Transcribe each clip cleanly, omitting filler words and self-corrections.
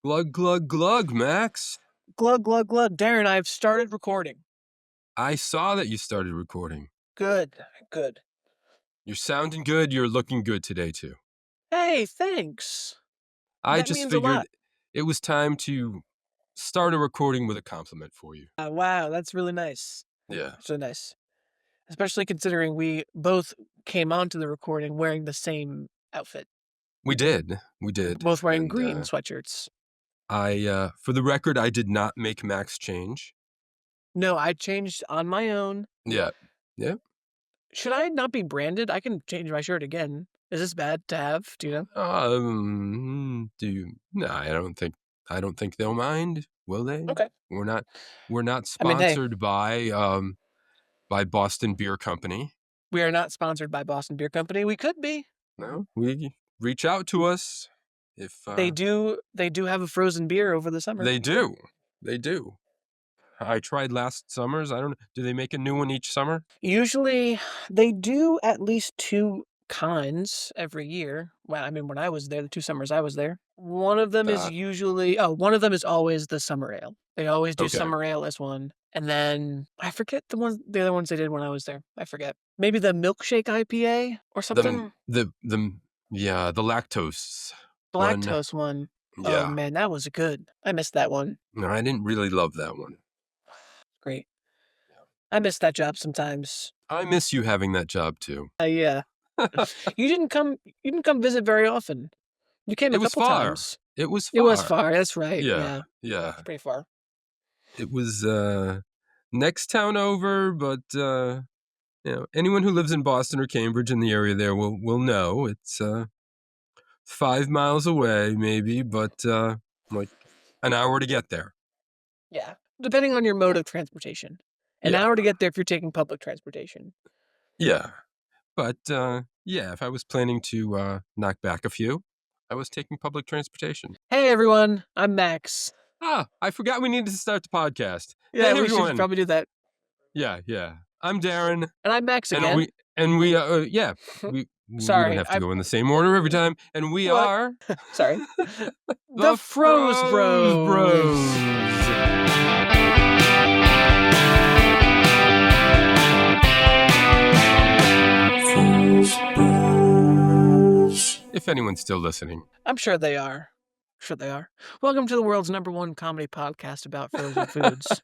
Glug, glug, glug, Max. Glug, glug, glug. Darren, I've started recording. I saw that you started recording. Good. You're sounding good. You're looking good today, too. Hey, thanks. I That just means a figured lot. it was time to start a recording with a compliment for you. Wow, that's really nice. Yeah. That's really nice. Especially considering we both came onto the recording wearing the same outfit. We did. Both wearing And, green sweatshirts. for the record, I did not make Max change. No, I changed on my own. Yeah. Should I not be branded? I can change my shirt again. Is this bad to have? Do you know? No, I don't think they'll mind, will they? Okay. We're not I mean, hey, sponsored by Boston Beer Company. we are not sponsored by Boston Beer Company. We could be. No, reach out to us if They do have a frozen beer over the summer. They do. I tried last summer's. I don't know. Do they make a new one each summer? Usually, they do at least 2 kinds every year. Well, I mean, when I was there, the 2 summers I was there, one of them is one of them is always the summer ale. They always do Okay. summer ale as one. And then, I forget the other ones they did when I was there. I forget. Maybe the milkshake IPA or something? The lactose. The lactose one. Yeah. Oh, man, that was good. I missed that one. No, I didn't really love that one. Great. I miss that job sometimes. I miss you having that job too. Yeah. You didn't come visit very often. You came a couple times. It was far. It was far, that's right. Yeah. It's pretty far. It was next town over, but anyone who lives in Boston or Cambridge in the area there will know it's 5 miles away maybe, but like an hour to get there. Yeah, depending on your mode of transportation. An hour to get there if you're taking public transportation. Yeah. But if I was planning to knock back a few, I was taking public transportation. Hey everyone, I'm Max. I forgot we needed to start the podcast. Yeah, hey, we should probably do that. Yeah. I'm Darren. And I'm Max again. Sorry, we don't have to go in the same order every time. And we are... Sorry. the Froze Bros. If anyone's still listening. I'm sure they are. Welcome to the world's #1 comedy podcast about frozen foods,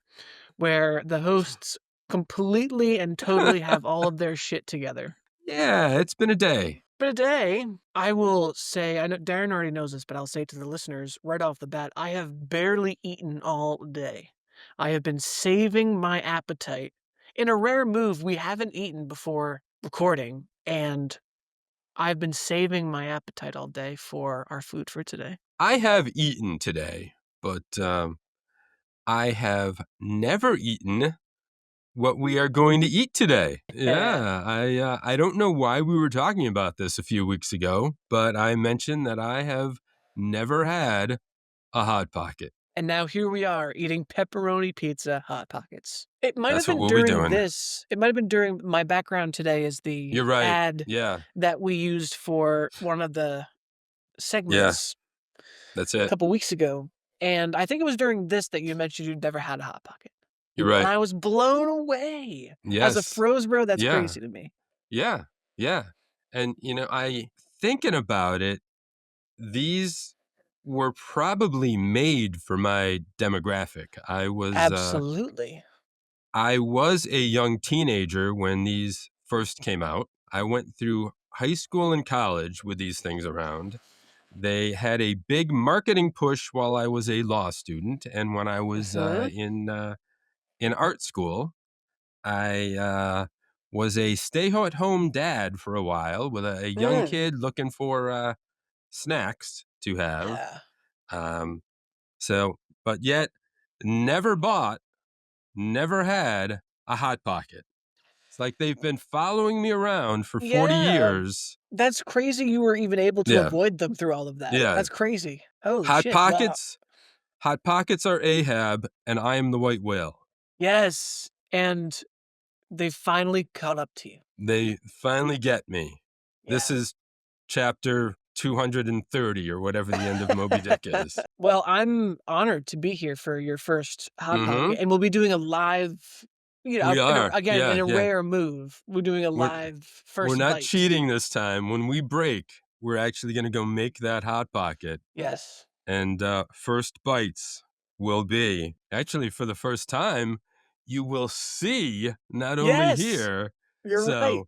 where the hosts completely and totally have all of their shit together. Yeah, it's been a day. I will say, I know Darren already knows this, but I'll say to the listeners right off the bat, I have barely eaten all day. I have been saving my appetite. In a rare move, we haven't eaten before recording, and I've been saving my appetite all day for our food for today. I have eaten today, but I have never eaten what we are going to eat today. Yeah, I don't know why we were talking about this a few weeks ago, but I mentioned that I have never had a Hot Pocket. And now here we are eating pepperoni pizza Hot Pockets. It might That's have been what we'll be during doing. this. It might have been during my background today is the You're right. ad that we used for one of the segments. That's it. A couple weeks ago. And I think it was during this that you mentioned you'd never had a Hot Pocket. You're right. And I was blown away. Yes. As a Froze Bro, that's crazy to me. Yeah. And, thinking about it, these were probably made for my demographic. Absolutely. I was a young teenager when these first came out. I went through high school and college with these things around. They had a big marketing push while I was a law student, and when I was in art school, I was a stay-at-home dad for a while with a young kid looking for snacks to have. But yet never had a Hot Pocket. It's like they've been following me around for 40 years. That's crazy you were even able to avoid them through all of that. Yeah. That's crazy. Holy Hot shit. Pockets. Wow. Hot Pockets are Ahab, and I am the white whale. Yes, and they finally caught up to you. They finally get me. Yeah. This is chapter 230 or whatever the end of Moby Dick is. Well, I'm honored to be here for your first Hot Mm-hmm. Pocket, and we'll be doing a live, We are. again, in Yeah, a yeah. rare move, we're doing a We're live we're first not bite. cheating this time. When we break, we're actually gonna go make that Hot Pocket. Yes. And first bites will be actually for the first time, you will see, not only Yes! hear. You're right. So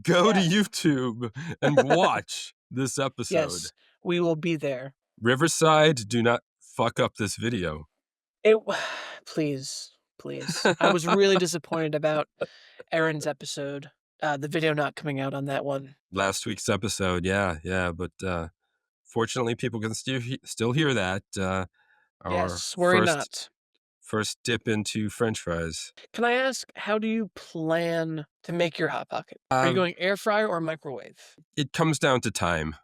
go to Yeah. YouTube and watch this episode. Yes, we will be there. Riverside, do not fuck up this video. It please, please. I was really disappointed about Aaron's episode, the video not coming out on that one. Last week's episode, yeah, but fortunately, people can still hear that. Our Yes, worry not. first dip into French fries. Can I ask, how do you plan to make your Hot Pocket? Are you Um, going air fryer or microwave? it comes down to time.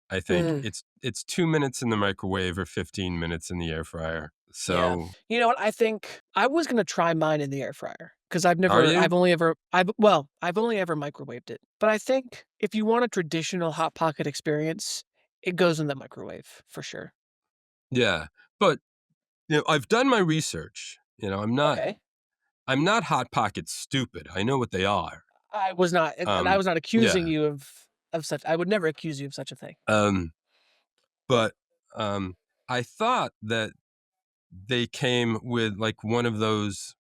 I think Mm, it's 2 minutes in the microwave or 15 minutes in the air fryer. yeah. So, You know what? I think I was gonna try mine in the air fryer because are you? I've only ever microwaved it. But I think if you want a traditional Hot Pocket experience, it goes in the microwave for sure. Yeah, but I've done my research. Okay. I'm not Hot Pockets stupid. I know what they are. I was not, and I Um, was not accusing yeah. you of such. I would never accuse you of such a thing. Um, but I thought that they came with like one of those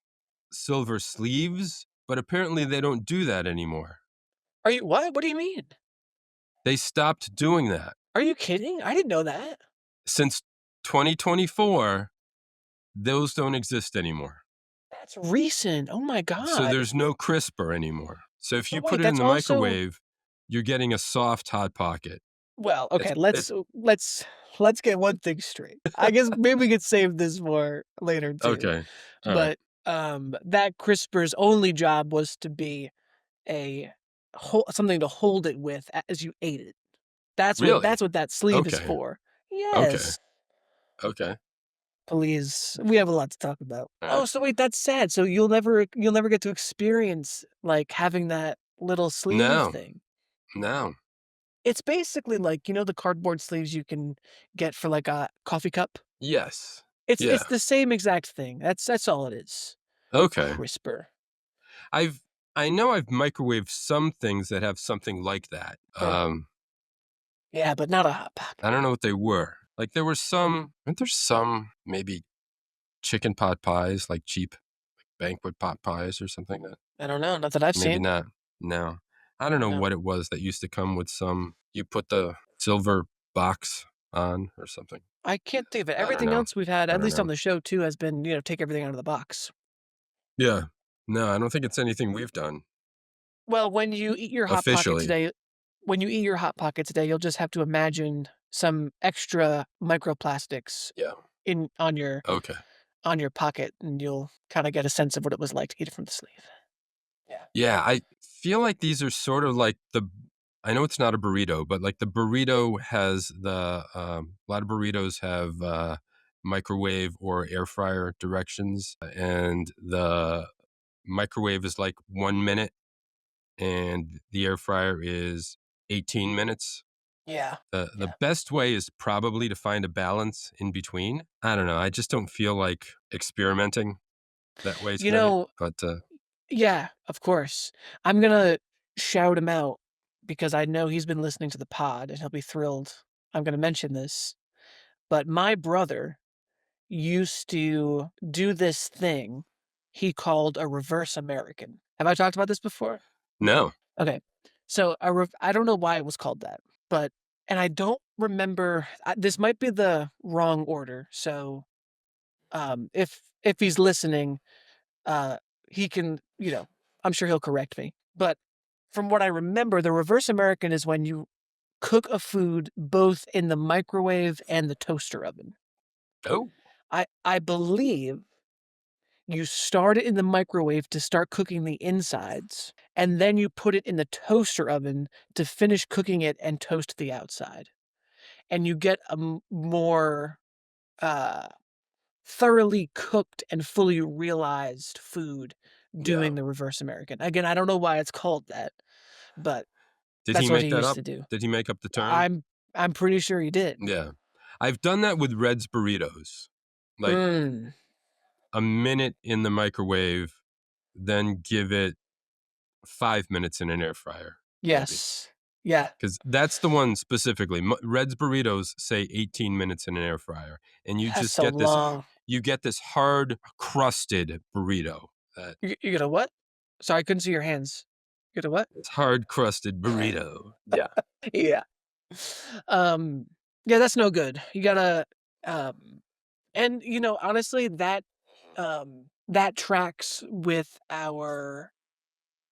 silver sleeves, but apparently they don't do that anymore. Are you what? What do you mean? They stopped doing that. Are you kidding? I didn't know that. Since 2024, those don't exist anymore. That's recent. Oh my So god. there's no crisper anymore. So if you But put wait, it in that's the also microwave, you're getting a soft Hot Pocket. well, It's okay, it's let's get one thing straight. I guess maybe we could save this for later too. okay. All right. But that crisper's only job was to be a something to hold it with as you ate it. Really? That's what that sleeve is Okay. for. Okay. Yes. Okay. Please. We have a lot to talk about. All Oh, right. so wait, that's sad. So you'll never get to experience like having that little sleeve No. thing. No. It's basically like, the cardboard sleeves you can get for like a coffee cup? Yes. It's Yeah. the same exact thing. That's all it is. Okay. Crisper. I've I know I've microwaved some things that have something like that. Huh. Yeah, but not a hot pocket. I don't know what they were. Like there were some, aren't there some maybe chicken pot pies, like cheap banquet pot pies or something that I don't know, not that I've maybe seen. not. No. I don't know No. what it was that used to come with some, you put the silver box on or something. I can't think of it. I don't Everything know. else we've had, I at don't least on know. the show too, has been, take everything out of the box. Yeah. No, I don't think it's anything we've done Well, when you eat your hot pocket officially. today, you'll just have to imagine some extra microplastics Yeah. in Okay. on your pocket, and you'll kind of get a sense of what it was like to eat it from the sleeve. Yeah. Yeah, I feel like these are sort of like I know it's not a burrito, but like the burrito has a lot of burritos have microwave or air fryer directions, and the microwave is like 1 minute, and the air fryer is 18 minutes. Yeah. The Yeah. best way is probably to find a balance in between. I don't know. I just don't feel like experimenting that way You tonight. know, But yeah, of course. I'm gonna shout him out because I know he's been listening to the pod and he'll be thrilled. I'm gonna mention this. But my brother used to do this thing he called a reverse American. Have I talked about this before? no, Okay. So I don't know why it was called that, but and I don't remember. This might be the wrong order. So if he's listening, uh, he can, I'm sure he'll correct me. But from what I remember, the reverse American is when you cook a food both in the microwave and the toaster oven. oh, I believe you start it in the microwave to start cooking the insides, and then you put it in the toaster oven to finish cooking it and toast the outside. And you get a more uh, thoroughly cooked and fully realized food yeah. doing the reverse American. Again, I don't know why it's called that, but Did he that's what make he that used up? to do. Did he make up the I'm term? I'm pretty sure you did. Yeah. I've done that with Red's burritos. Like, Mm. a minute in the microwave, then give it 5 minutes in an air fryer, maybe. Yes. Yeah. Because that's the one specifically. Red's burritos say 18 minutes in an air fryer, and That's so long. you get this hard crusted burrito. That You get a what? Sorry, I couldn't see your hands. You get a what? it's hard crusted burrito. Yeah. Yeah. Um, yeah, that's no good. You gotta, um, and honestly, that tracks with our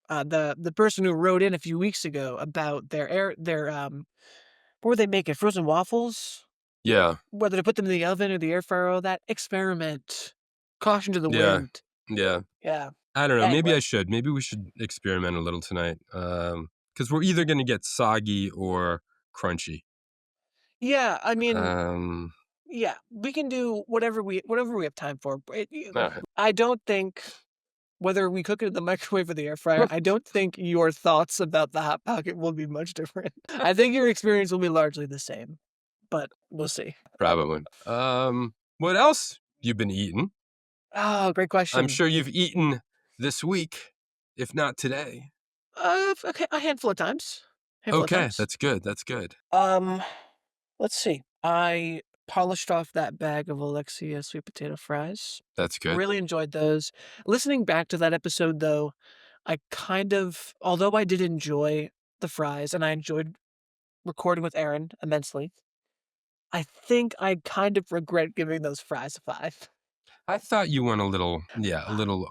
the person who wrote in a few weeks ago about what were they making? Frozen waffles? Yeah. Whether to put them in the oven or the air fryer, all that experiment. Caution to the Yeah. wind. Yeah. Yeah. I don't know. Maybe Anyway. I should. Maybe we should experiment a little tonight. Because we're either going to get soggy or crunchy. Yeah, I mean, Um, yeah, we can do whatever we have time for. all right. I don't think whether we cook it in the microwave or the air fryer, I don't think your thoughts about the Hot Pocket will be much different. I think your experience will be largely the same, but we'll see. Probably. What else you've been eating? Oh, great I'm question. sure you've eaten this week, if not today. Okay, a handful of times. Handful of Okay, times. that's good. That's good. Um, let's see. I polished off that bag of Alexia sweet potato fries. That's good. Really enjoyed those. Listening back to that episode, though, although I did enjoy the fries and I enjoyed recording with Aaron immensely, I think I kind of regret giving those fries a 5. I thought you went a little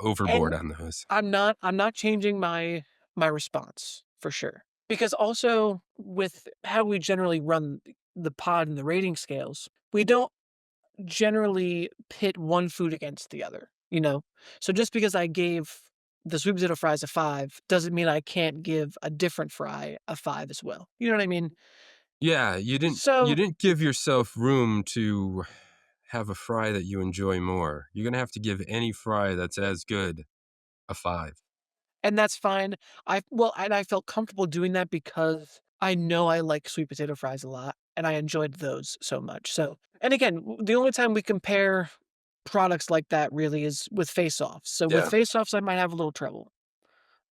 overboard And on those. I'm not changing my response for sure. Because also with how we generally run the pod and the rating scales, we don't generally pit one food against the other, you know? So just because I gave the sweet potato fries a 5 doesn't mean I can't give a different fry a 5 as well. You know what I mean? Yeah, you So, didn't give yourself room to have a fry that you enjoy more. You're gonna have to give any fry that's as good a 5. and that's fine. And I felt comfortable doing that because I know I like sweet potato fries a lot and I enjoyed those so much. So, and again, the only time we compare products like that really is with face-offs. So with Yeah, face-offs, I might have a little trouble.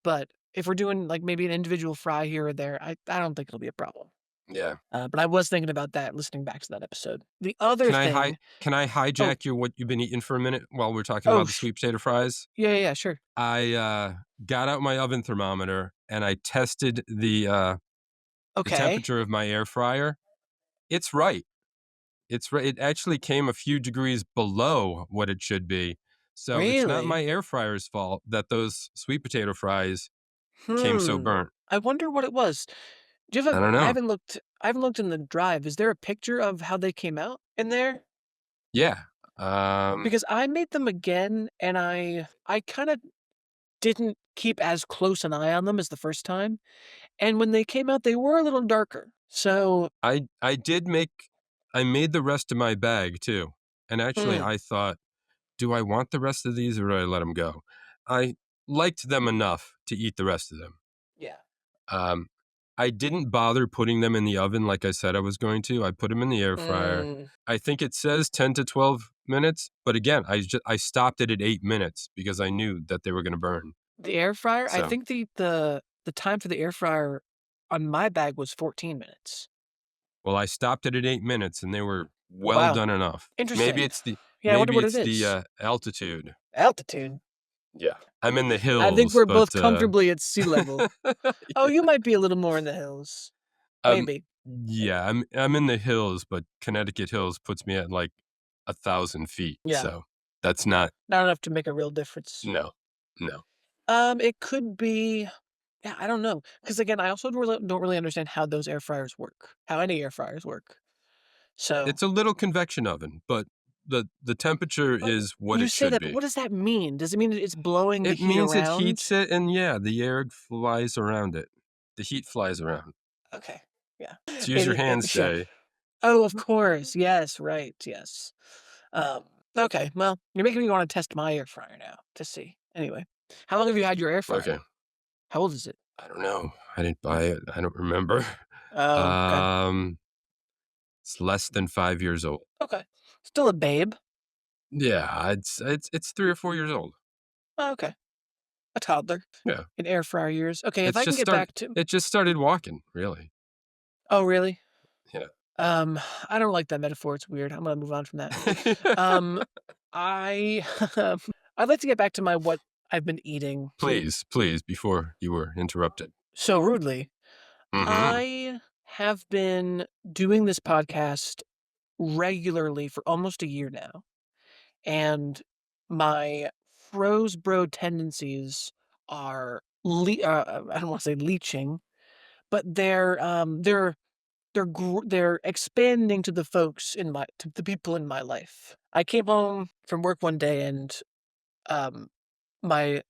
But if we're doing like maybe an individual fry here or there, I don't think it'll be a problem. yeah. But I was thinking about that listening back to that episode. The other thing, Can I oh, hijack your what you've been eating for a minute while we're talking oh, about the sweet potato fries? yeah, yeah, yeah, sure. I got out my oven thermometer and I tested the Okay. temperature of my air fryer. It's right. It's right. It actually came a few degrees below what it should be. So it's not Really? my air fryer's fault that those sweet potato fries came so Hmm. burnt. I wonder what it was. Do you have I a? don't I know. haven't looked. I haven't looked in the drive. Is there a picture of how they came out in there? Yeah. Um, Because I made them again, and I kind of didn't keep as close an eye on them as the first time. And when they came out, they were a little darker. So, I did make I made the rest of my bag too. And actually hmm, I thought, do I want the rest of these or do I let them go? I liked them enough to eat the rest of them. yeah. Um, I didn't bother putting them in the oven like I said I was going to. I put them in the air fryer. Mm. I think it says 10 to 12 minutes, but again, I stopped it at 8 minutes because I knew that they were going to burn. The air fryer, I So, think the time for the air fryer on my bag was 14 minutes. well, I stopped it at 8 minutes and they were well Wow, done enough. interesting. Yeah, I wonder Maybe what it it's the is. altitude. Altitude. Yeah. I'm in the I think hills, we're but both comfortably at sea level. Oh, you might be a little more in the hills. um Maybe. yeah, I'm in the hills, but Connecticut hills puts me at like 1,000 feet. Yeah, So that's not not enough to make a real difference. no, no. It could be. Yeah, I don't know. Because again, I also don't really understand how those air fryers work. How any air fryers work. So, It's a little convection oven, but the temperature but is what you it say should that, but be. what does that mean? Does it mean that it's blowing the It heat means it around? heats it and yeah, the air flies around it. The heat flies around. Okay. Yeah. It's use your hands Sure. day. Oh, of course. Yes, right. Yes. Okay. Well, you're making me want to test my air fryer now to see. Anyway, how long have you had your air Okay. fryer? How old is it? I don't know. I didn't buy it. I don't remember. Oh, okay. Um It's less than 5 years old. Okay. Still a babe. Yeah, it's 3 or 4 years old. Oh, okay. A toddler Yeah. in air fryer years. Okay, if It's I can just get start back to it just started walking, really. Oh, really? Yeah. Um, I don't like that metaphor, it's weird. I'm gonna move on from that. Um, I I'd like to get back to my what I've been eating Please, before you were interrupted. so rudely. Mhm. I have been doing this podcast regularly for almost a year now, and my froze bro tendencies are I don't want to say leeching, but they're expanding to the folks in my to the people in my life. I came home from work one day and um my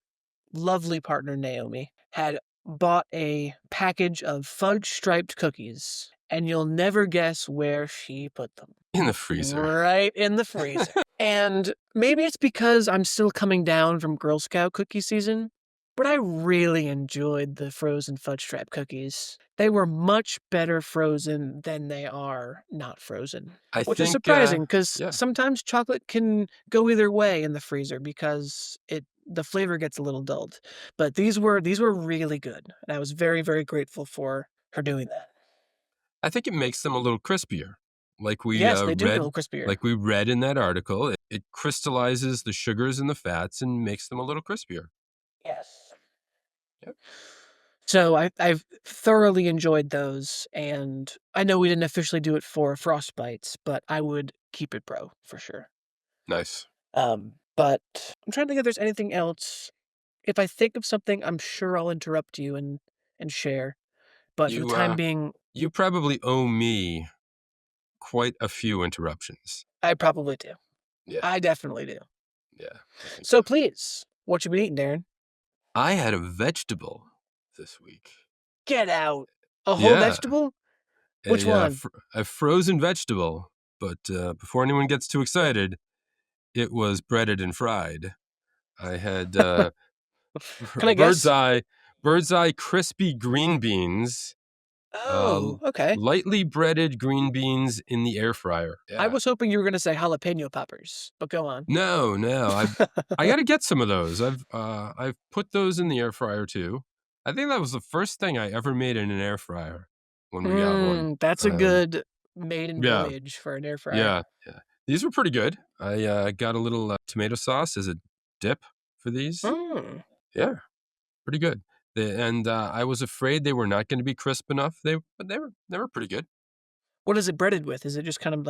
lovely partner Naomi had bought a package of fudge striped cookies, and you'll never guess where she put them. In the freezer. Right in the freezer. And maybe it's because I'm still coming down from Girl Scout cookie season, but I really enjoyed the frozen fudge stripe cookies. They were much better frozen than they are not frozen. I Which is think, surprising because yeah. sometimes chocolate can go either way in the freezer because the flavor gets a little dulled. But these were really good, and I was very, very grateful for her doing that. I think it makes them a little crispier. Like we Yes, they do get a read little crispier. like we read in that article, it crystallizes the sugars and the fats and makes them a little crispier. Yes. Yep. So I've thoroughly enjoyed those, and I know we didn't officially do it for Frostbites, but I would keep it bro for sure. Nice. But I'm trying to think if there's anything else. If I think of something, I'm sure I'll interrupt you and share. But for the You time being, you probably owe me quite a few interruptions. I probably do. Yeah. I definitely do. Yeah. I think So please, what you been eating, Darren? I had a vegetable this week. Get out. A whole Yeah, vegetable? Which one? a frozen vegetable. But before anyone gets too excited, it was breaded and fried. I had Can I bird's guess? eye, crispy green beans, Oh, okay. lightly breaded green beans in the air fryer. I Yeah. was hoping you were gonna say jalapeno peppers, but go on. No, I got to get some of those. I've put those in the air fryer too. I think that was the first thing I ever made in an air fryer when we got one. That's a good maiden Yeah, voyage for an air fryer. yeah. These were pretty good. I got a little tomato sauce as a dip for these. Mm. Yeah, pretty good. And I was afraid they were not going to be crisp enough. But they were pretty good. What is it breaded with? Is it just kind of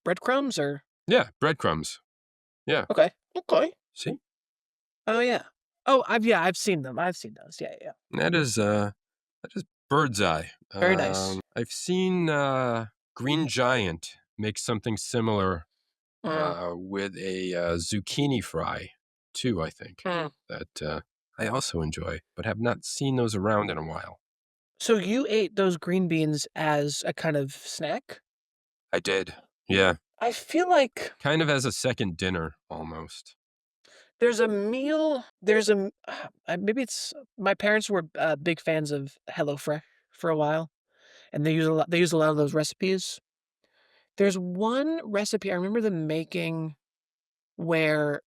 breadcrumbs or? Yeah, breadcrumbs. Yeah. Okay. Okay. See, Oh yeah. Oh, I've seen them. I've seen those. Yeah, yeah. that is Birdseye. Very nice. I've seen Green Giant make something similar Mm. with a zucchini fry too. I think Mm. that I also enjoy, but have not seen those around in a while. So you ate those green beans as a kind of snack? I did. Yeah, I feel like kind of as a second dinner almost. there's a meal. There's a maybe it's my parents were big fans of HelloFresh for a while, and they use a lot. They use a lot of those recipes. There's one recipe I remember them making where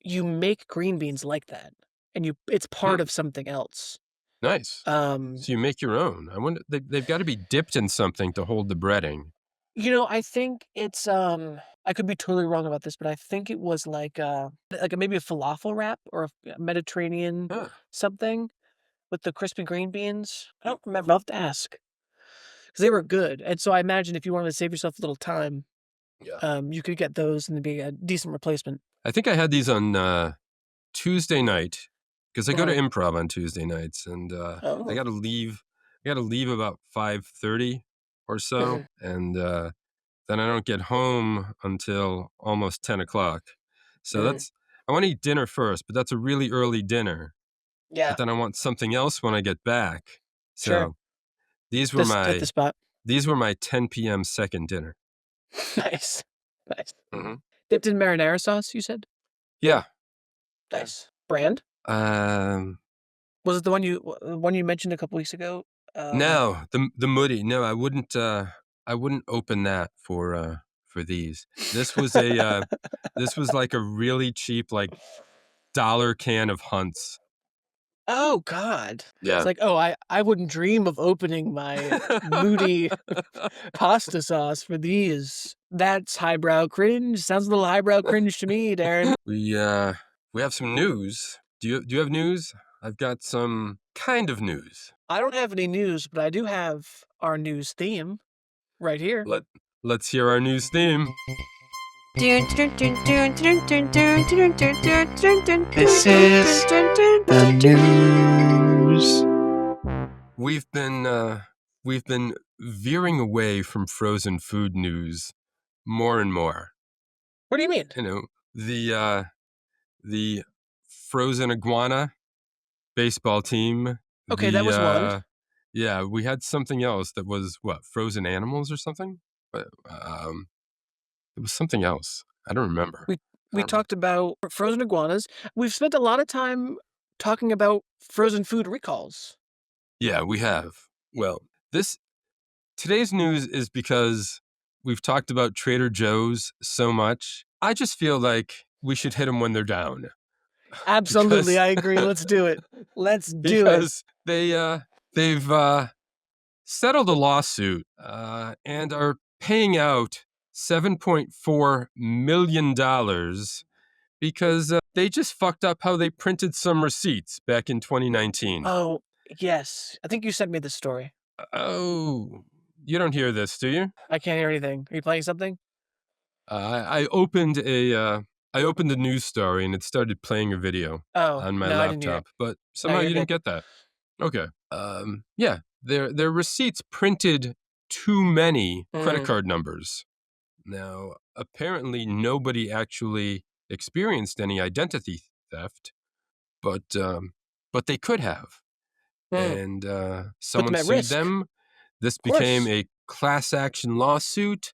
you make green beans like that, and it's part Hmm, of something else. nice. Um, So you make your own. I wonder they've got to be dipped in something to hold the breading. I think it's I could be totally wrong about this, but I think it was like maybe a falafel wrap or a Mediterranean Huh. something with the crispy green beans. I don't remember. I'll have to ask because they were good, and so I imagine if you wanted to save yourself a little time, Yeah. you could get those and they'd be a decent replacement. I think I had these on Tuesday night because I go to Mhm. improv on Tuesday nights, and I Oh. got to leave. I got to leave about 5:30 or so, Mhm. and then I don't get home until almost 10 o'clock. So Mm. I want to eat dinner first, but that's a really early dinner. Yeah, But then I want something else when I get back. sure. So these were This hit my the spot. 10 p.m. second dinner. Nice. Nice. Hmm. Dipped in marinara sauce, you said? Yeah. Nice. Brand? Um, Was it the one you mentioned a couple weeks ago? no, the Moody. No, I wouldn't open that for these. This was this was like a really cheap, like, dollar can of Hunts. Oh God. It's Yeah. like, oh, I wouldn't dream of opening my moody pasta sauce for these. That's highbrow cringe. Sounds a little highbrow cringe to me, Darren. We have some news. Do you have news? I've got some kind of news. I don't have any news, but I do have our news theme right here. Let's hear our news theme. This is the news. We've been veering away from frozen food news more and more. What do you mean? You know, the frozen iguana baseball team. Okay, that was one. Yeah, we had something else that was what, frozen animals or something? It was something else. I don't remember. We talked about frozen iguanas. We've spent a lot of time talking about frozen food recalls. Yeah, we have. Well, today's news is because we've talked about Trader Joe's so much. I just feel like we should hit them when they're down. Absolutely, I agree. Let's do it. Let's do it. Because they've settled a lawsuit and are paying out $7.4 million because they just fucked up how they printed some receipts back in 2019. Oh, yes. I think you sent me this story. Oh, you don't hear this, do you? I can't hear anything. Are you playing something? I opened a news story and it started playing a video on my no, I didn't hear laptop, it. but somehow you didn't get that. Okay. Yeah, their receipts printed too many credit card numbers. Now, apparently nobody actually experienced any identity theft, but they could have. And someone at sued risk. them. This course. became a class action lawsuit,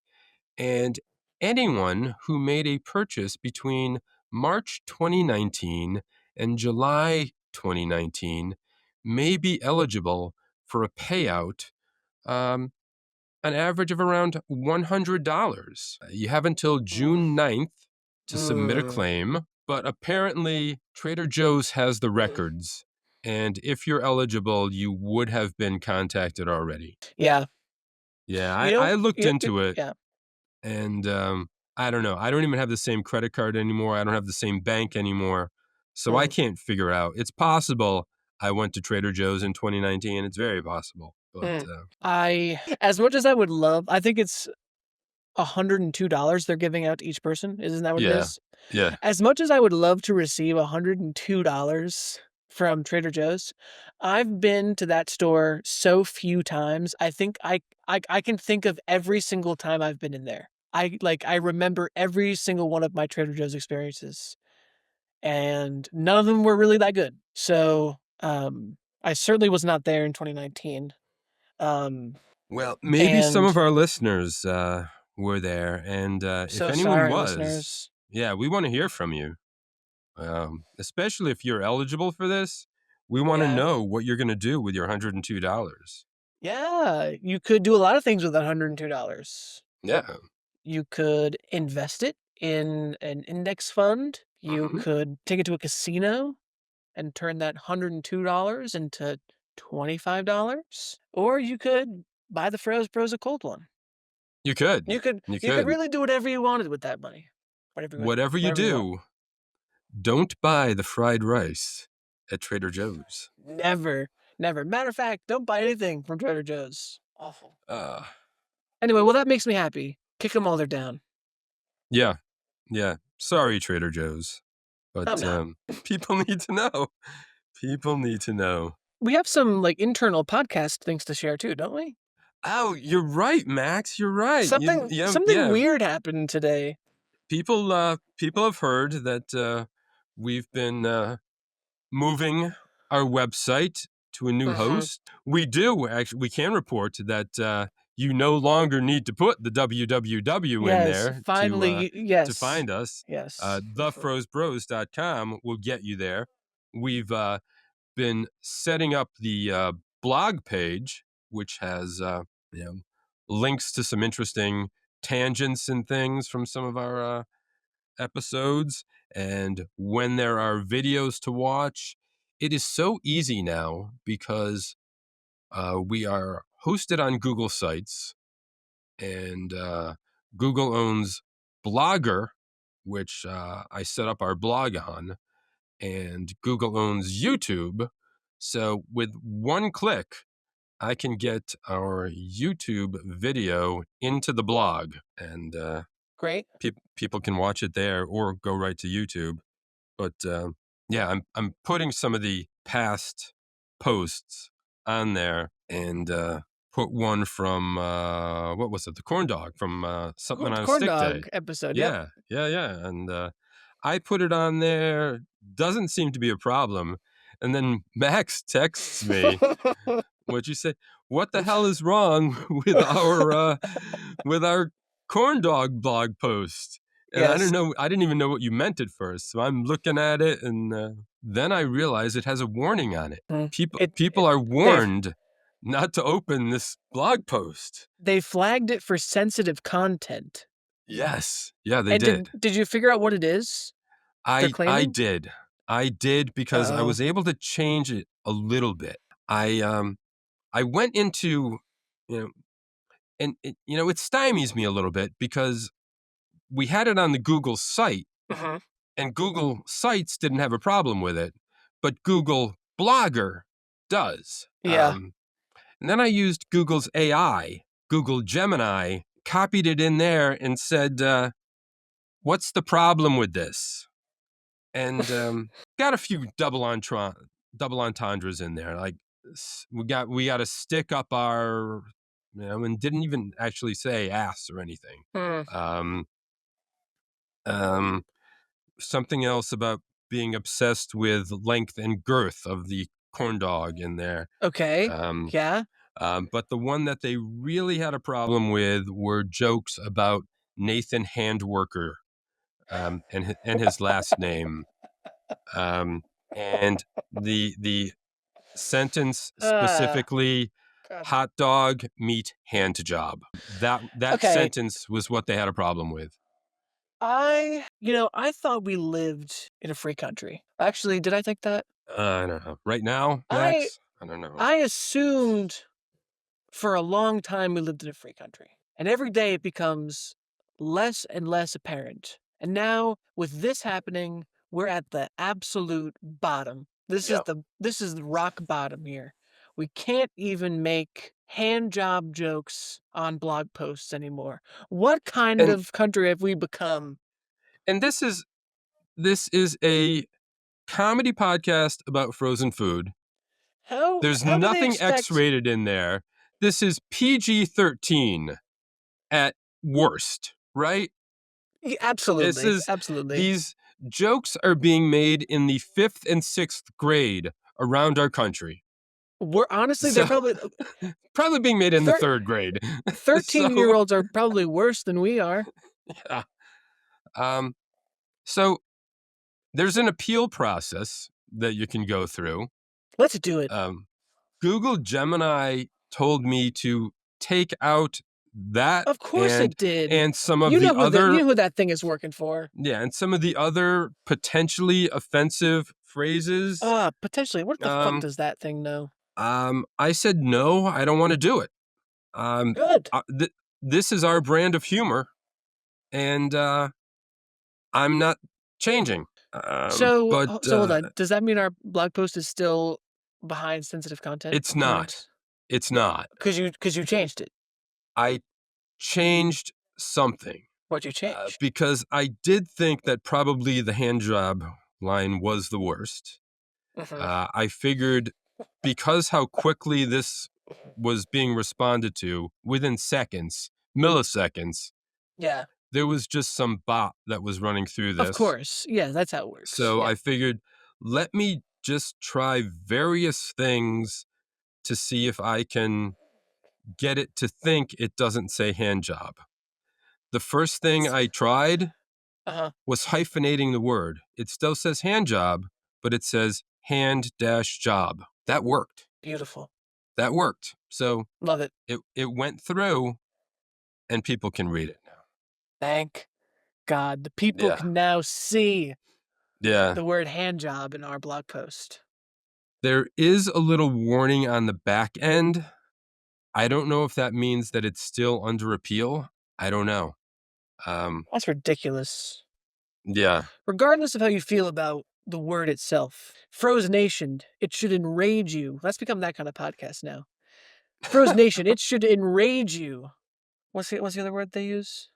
and anyone who made a purchase between March 2019 and July 2019 may be eligible for a payout, an average of around $100. You have until June 9th to submit a claim, but apparently Trader Joe's has the records, and if you're eligible, you would have been contacted already. Yeah. Yeah, I looked into it. Yeah. And I don't know. I don't even have the same credit card anymore. I don't have the same bank anymore. So I can't figure out. It's possible I went to Trader Joe's in 2019. It's very possible. But as much as I would love, I think it's $102 they're giving out to each person. Isn't that what it is? Yeah. As much as I would love to receive $102 from Trader Joe's, I've been to that store so few times. I think I can think of every single time I've been in there. I remember every single one of my Trader Joe's experiences, and none of them were really that good. So I certainly was not there in 2019. Well, maybe some of our listeners were there, and if anyone was, listeners. Yeah, we want to hear from you. Especially if you're eligible for this, we want to know what you're going to do with your $102. Yeah, you could do a lot of things with that $102. Yeah. You could invest it in an index fund. You could take it to a casino and turn that $102 into $25. Or you could buy the Froze Bros a cold one. You could. You could really do whatever you wanted with that money. Whatever you do, don't buy the fried rice at Trader Joe's. Never. Matter of fact, don't buy anything from Trader Joe's. Awful. Anyway, well, that makes me happy. Kick them while they're down. Yeah. Sorry, Trader Joe's. But people need to know. People need to know. We have some internal podcast things to share too, don't we? Oh, you're right, Max. You're right. Something weird happened today. People have heard that we've been moving our website to a new host. We do actually. We can report that you no longer need to put the www in there finally, to find us. Yes. Thefrozebros.com will get you there. We've been setting up the blog page, which has links to some interesting tangents and things from some of our episodes. And when there are videos to watch, it is so easy now because we are hosted on Google Sites, and Google owns Blogger, which I set up our blog on, and Google owns YouTube. So with one click, I can get our YouTube video into the blog, and Great. people can watch it there or go right to YouTube. But yeah, I'm putting some of the past posts on there, and put one from what was it? The corn dog from something on a Corn stick day. dog episode. Yeah, yeah. And I put it on there. Doesn't seem to be a problem. And then Max texts me. Yep. What'd you say? What the hell is wrong with our corn dog blog post? And I Yes. don't know. I didn't even know what you meant at first. So I'm looking at it, and then I realize it has a warning on it. People are warned not to open this blog post. They flagged it for sensitive content. Yes. Yeah, they And did. did you figure out what it is? I claiming? did. I did because I was able to change it a little bit. I went into, and it stymies me a little bit because we had it on the Google site, and Google Sites didn't have a problem with it, but Google Blogger does. Yeah. And then I used Google's AI, Google Gemini, copied it in there and said, what's the problem with this? And got a few double entendres in there. Like we got to stick up our, and didn't even actually say ass or anything. Something else about being obsessed with length and girth of the corn dog in there. Okay. Yeah. But the one that they really had a problem with were jokes about Nathan Handworker, and his last name. And the sentence specifically, hot dog meat hand job. That Okay. sentence was what they had a problem with. I thought we lived in a free country. Actually, did I think that? I don't know. Right now, Max? I don't know. I assumed for a long time we lived in a free country. And every day it becomes less and less apparent. And now, with this happening, we're at the absolute bottom. This is the rock bottom here. We can't even make hand job jokes on blog posts anymore. What kind of country have we become? And this is a comedy podcast about frozen food. There's nothing X-rated in there. This is PG-13 at worst, right? Yeah, absolutely. Absolutely. These jokes are being made in the 5th and 6th grade around our country. We're honestly, they're probably being made in the 3rd grade. 13-year-olds are probably worse than we are. Yeah. So there's an appeal process that you can go through. Let's do it. Google Gemini told me to take out that. Of course it did. And some of the other... You know who that thing is working for. Yeah, and some of the other potentially offensive phrases. Potentially. What the fuck does that thing know? I said, no, I don't want to do it. Good. This is our brand of humor, and I'm not changing. So hold on. Does that mean our blog post is still behind sensitive content? It's not. It's not. Because you changed it. I changed something. What you changed? Because I did think that probably the hand job line was the worst. I figured because how quickly this was being responded to within seconds, milliseconds. Yeah. There was just some bot that was running through this. Of course. Yeah, that's how it works. So I figured, let me just try various things to see if I can get it to think it doesn't say hand job. The first thing I tried was hyphenating the word. It still says hand job, but it says hand-job. That worked. Beautiful. That worked. So love it. It went through, and people can read it now. Thank God. The people Yeah. can now see Yeah. the word hand job in our blog post. There is a little warning on the back end. I don't know if that means that it's still under appeal. I don't know. That's ridiculous. Yeah. Regardless of how you feel about the word itself, Froze Nation, it should enrage you. Let's become that kind of podcast now. Froze Nation, it should enrage you. What's the other word they use?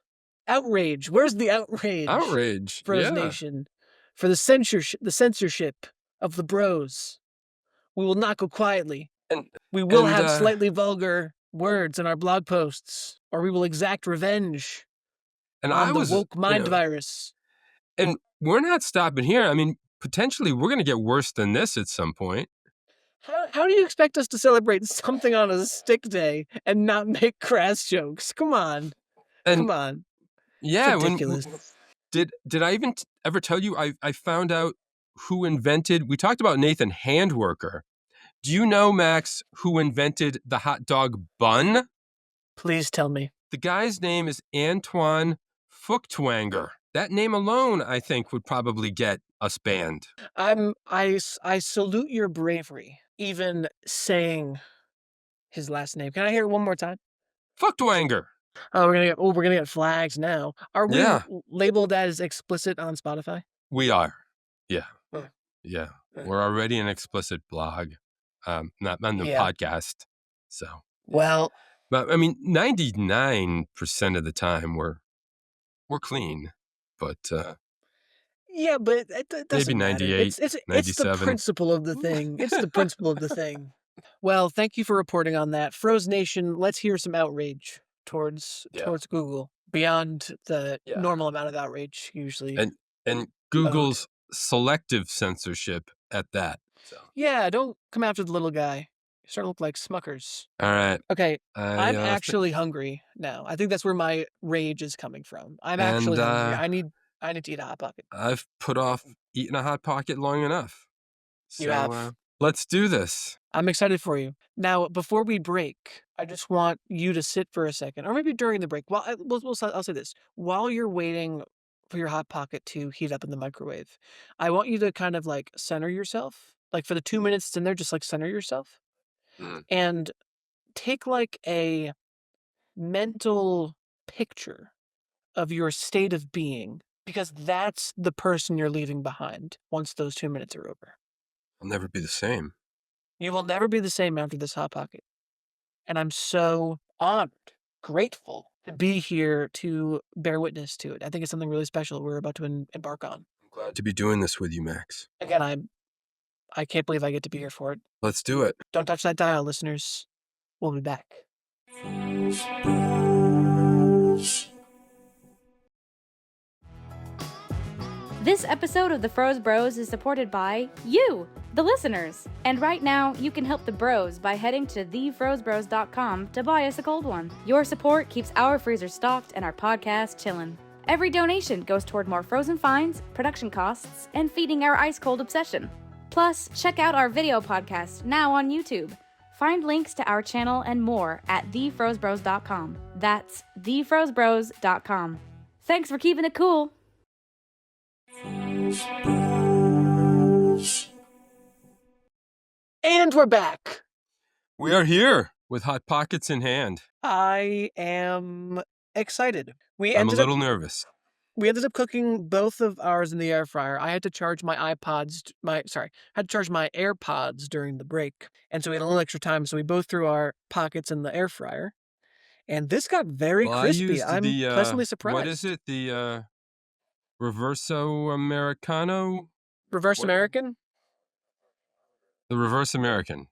Outrage. Where's the outrage? Outrage. Froze Yeah. Nation. For the censorship of the bros. We will not go quietly. We will have slightly vulgar words in our blog posts, or we will exact revenge on the woke mind virus. And we're not stopping here. I mean, potentially we're going to get worse than this at some point. How do you expect us to celebrate something on a stick day and not make crass jokes? Come on. Come on. Yeah. It's ridiculous. Did I even ever tell you I found out who invented, we talked about Nathan Handwerker. Do you know, Max, who invented the hot dog bun? Please tell me. The guy's name is Antoine Fuchtwanger. That name alone, I think, would probably get us banned. I salute your bravery, even saying his last name. Can I hear it one more time? Fuchtwanger. Oh, we're gonna get flags now. Are we labeled as explicit on Spotify? We are. Yeah. Yeah. We're already an explicit blog. Not on the podcast. So. Well. But I mean, 99% of the time we're clean. But yeah, but it doesn't maybe 98, matter. It's 97. the principle of the thing. It's the principle of the thing. Well, thank you for reporting on that. Froze Nation, let's hear some outrage towards Google beyond the normal amount of outrage usually. And Google's selective censorship at that. So. Yeah, don't come after the little guy. You start to look like Smuckers. All right. Okay, I'm actually hungry now. I think that's where my rage is coming from. I'm actually hungry. I need to eat a Hot Pocket. I've put off eating a Hot Pocket long enough. So, you have. Let's do this. I'm excited for you. Now, before we break, I just want you to sit for a second, or maybe during the break. Well, I'll say this. While you're waiting for your Hot Pocket to heat up in the microwave, I want you to kind of like center yourself. Like for the 2 minutes it's in there, just like center yourself. And take like a mental picture of your state of being, because that's the person you're leaving behind once those 2 minutes are over. I'll never be the same. You will never be the same after this Hot Pocket. And I'm so honored, grateful to be here to bear witness to it. I think it's something really special we're about to embark on. I'm glad to be doing this with you, Max. Again, I can't believe I get to be here for it. Let's do it. Don't touch that dial, listeners. We'll be back. This episode of the Froze Bros is supported by you, the listeners. And right now, you can help the bros by heading to thefrozebros.com to buy us a cold one. Your support keeps our freezer stocked and our podcast chillin'. Every donation goes toward more frozen finds, production costs, and feeding our ice-cold obsession. Plus, check out our video podcast now on YouTube. Find links to our channel and more at thefrozebros.com. That's thefrozebros.com. Thanks for keeping it cool. And we're back. We are here with Hot Pockets in hand. I am excited. I'm a little nervous. We ended up cooking both of ours in the air fryer. I had to charge my AirPods during the break. And so we had a little extra time. So we both threw our pockets in the air fryer. And this got very crispy. I'm pleasantly surprised. What is it? The Reverso Americano? Reverse American? The Reverse American.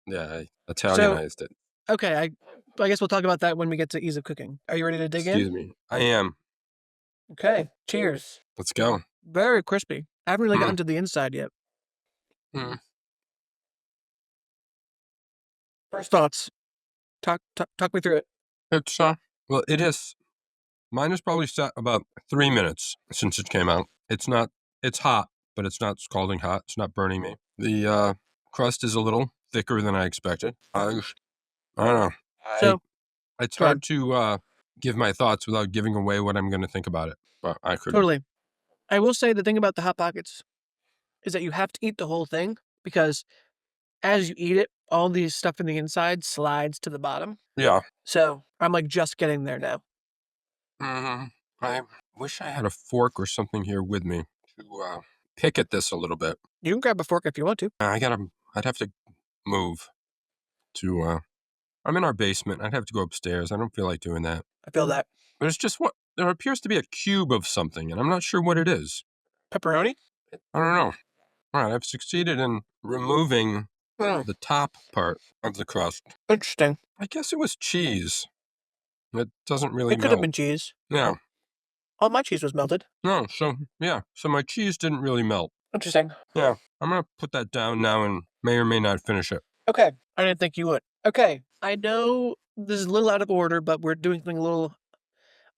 Yeah, I Italianized it. Okay, I guess we'll talk about that when we get to ease of cooking. Are you ready to dig in? Excuse me. I am. Okay, cheers. Let's go. Very crispy. I haven't really gotten to the inside yet. First thoughts. Talk me through it. It's well, it is. Mine is probably set about 3 minutes since it came out. It's hot, but it's not scalding hot. It's not burning me. The crust is a little thicker than I expected. I don't know. So it's hard to give my thoughts without giving away what I'm going to think about it. But I couldn't. Totally. I will say the thing about the Hot Pockets is that you have to eat the whole thing because as you eat it, all the stuff in the inside slides to the bottom. Yeah. So I'm like just getting there now. I wish I had a fork or something here with me to pick at this a little bit. You can grab a fork if you want to. I'd have to move to, I'm in our basement. I'd have to go upstairs. I don't feel like doing that. I feel that. There's just there appears to be a cube of something, and I'm not sure what it is. Pepperoni? I don't know. All right, I've succeeded in removing the top part of the crust. Interesting. I guess it was cheese. It doesn't really It could have been cheese. Yeah. All my cheese was melted. No, so my cheese didn't really melt. Interesting. Yeah, I'm going to put that down now and may or may not finish it. Okay. I didn't think you would. Okay. I know this is a little out of order, but we're doing something a little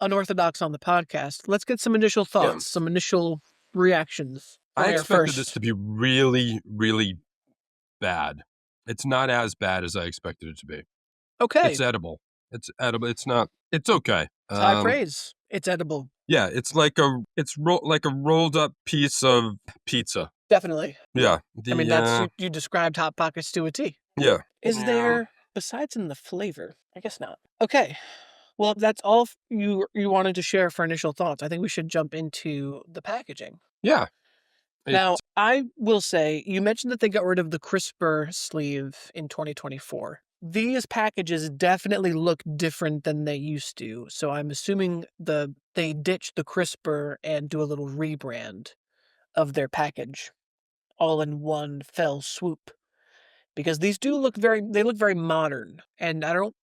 unorthodox on the podcast. Let's get some initial thoughts, some initial reactions. I expected this to be really, really bad. It's not as bad as I expected it to be. Okay. It's edible. It's okay. It's high praise. It's edible. Yeah, it's like a rolled up piece of pizza. Definitely. Yeah. That's you described Hot Pockets to a T. Yeah. Is there, besides in the flavor? I guess not. Okay. Well, if that's all you wanted to share for initial thoughts, I think we should jump into the packaging. Yeah. Now, I will say, you mentioned that they got rid of the crisper sleeve in 2024. These packages definitely look different than they used to, so I'm assuming they ditch the crisper and do a little rebrand of their package all in one fell swoop. Because these look very modern, and I don't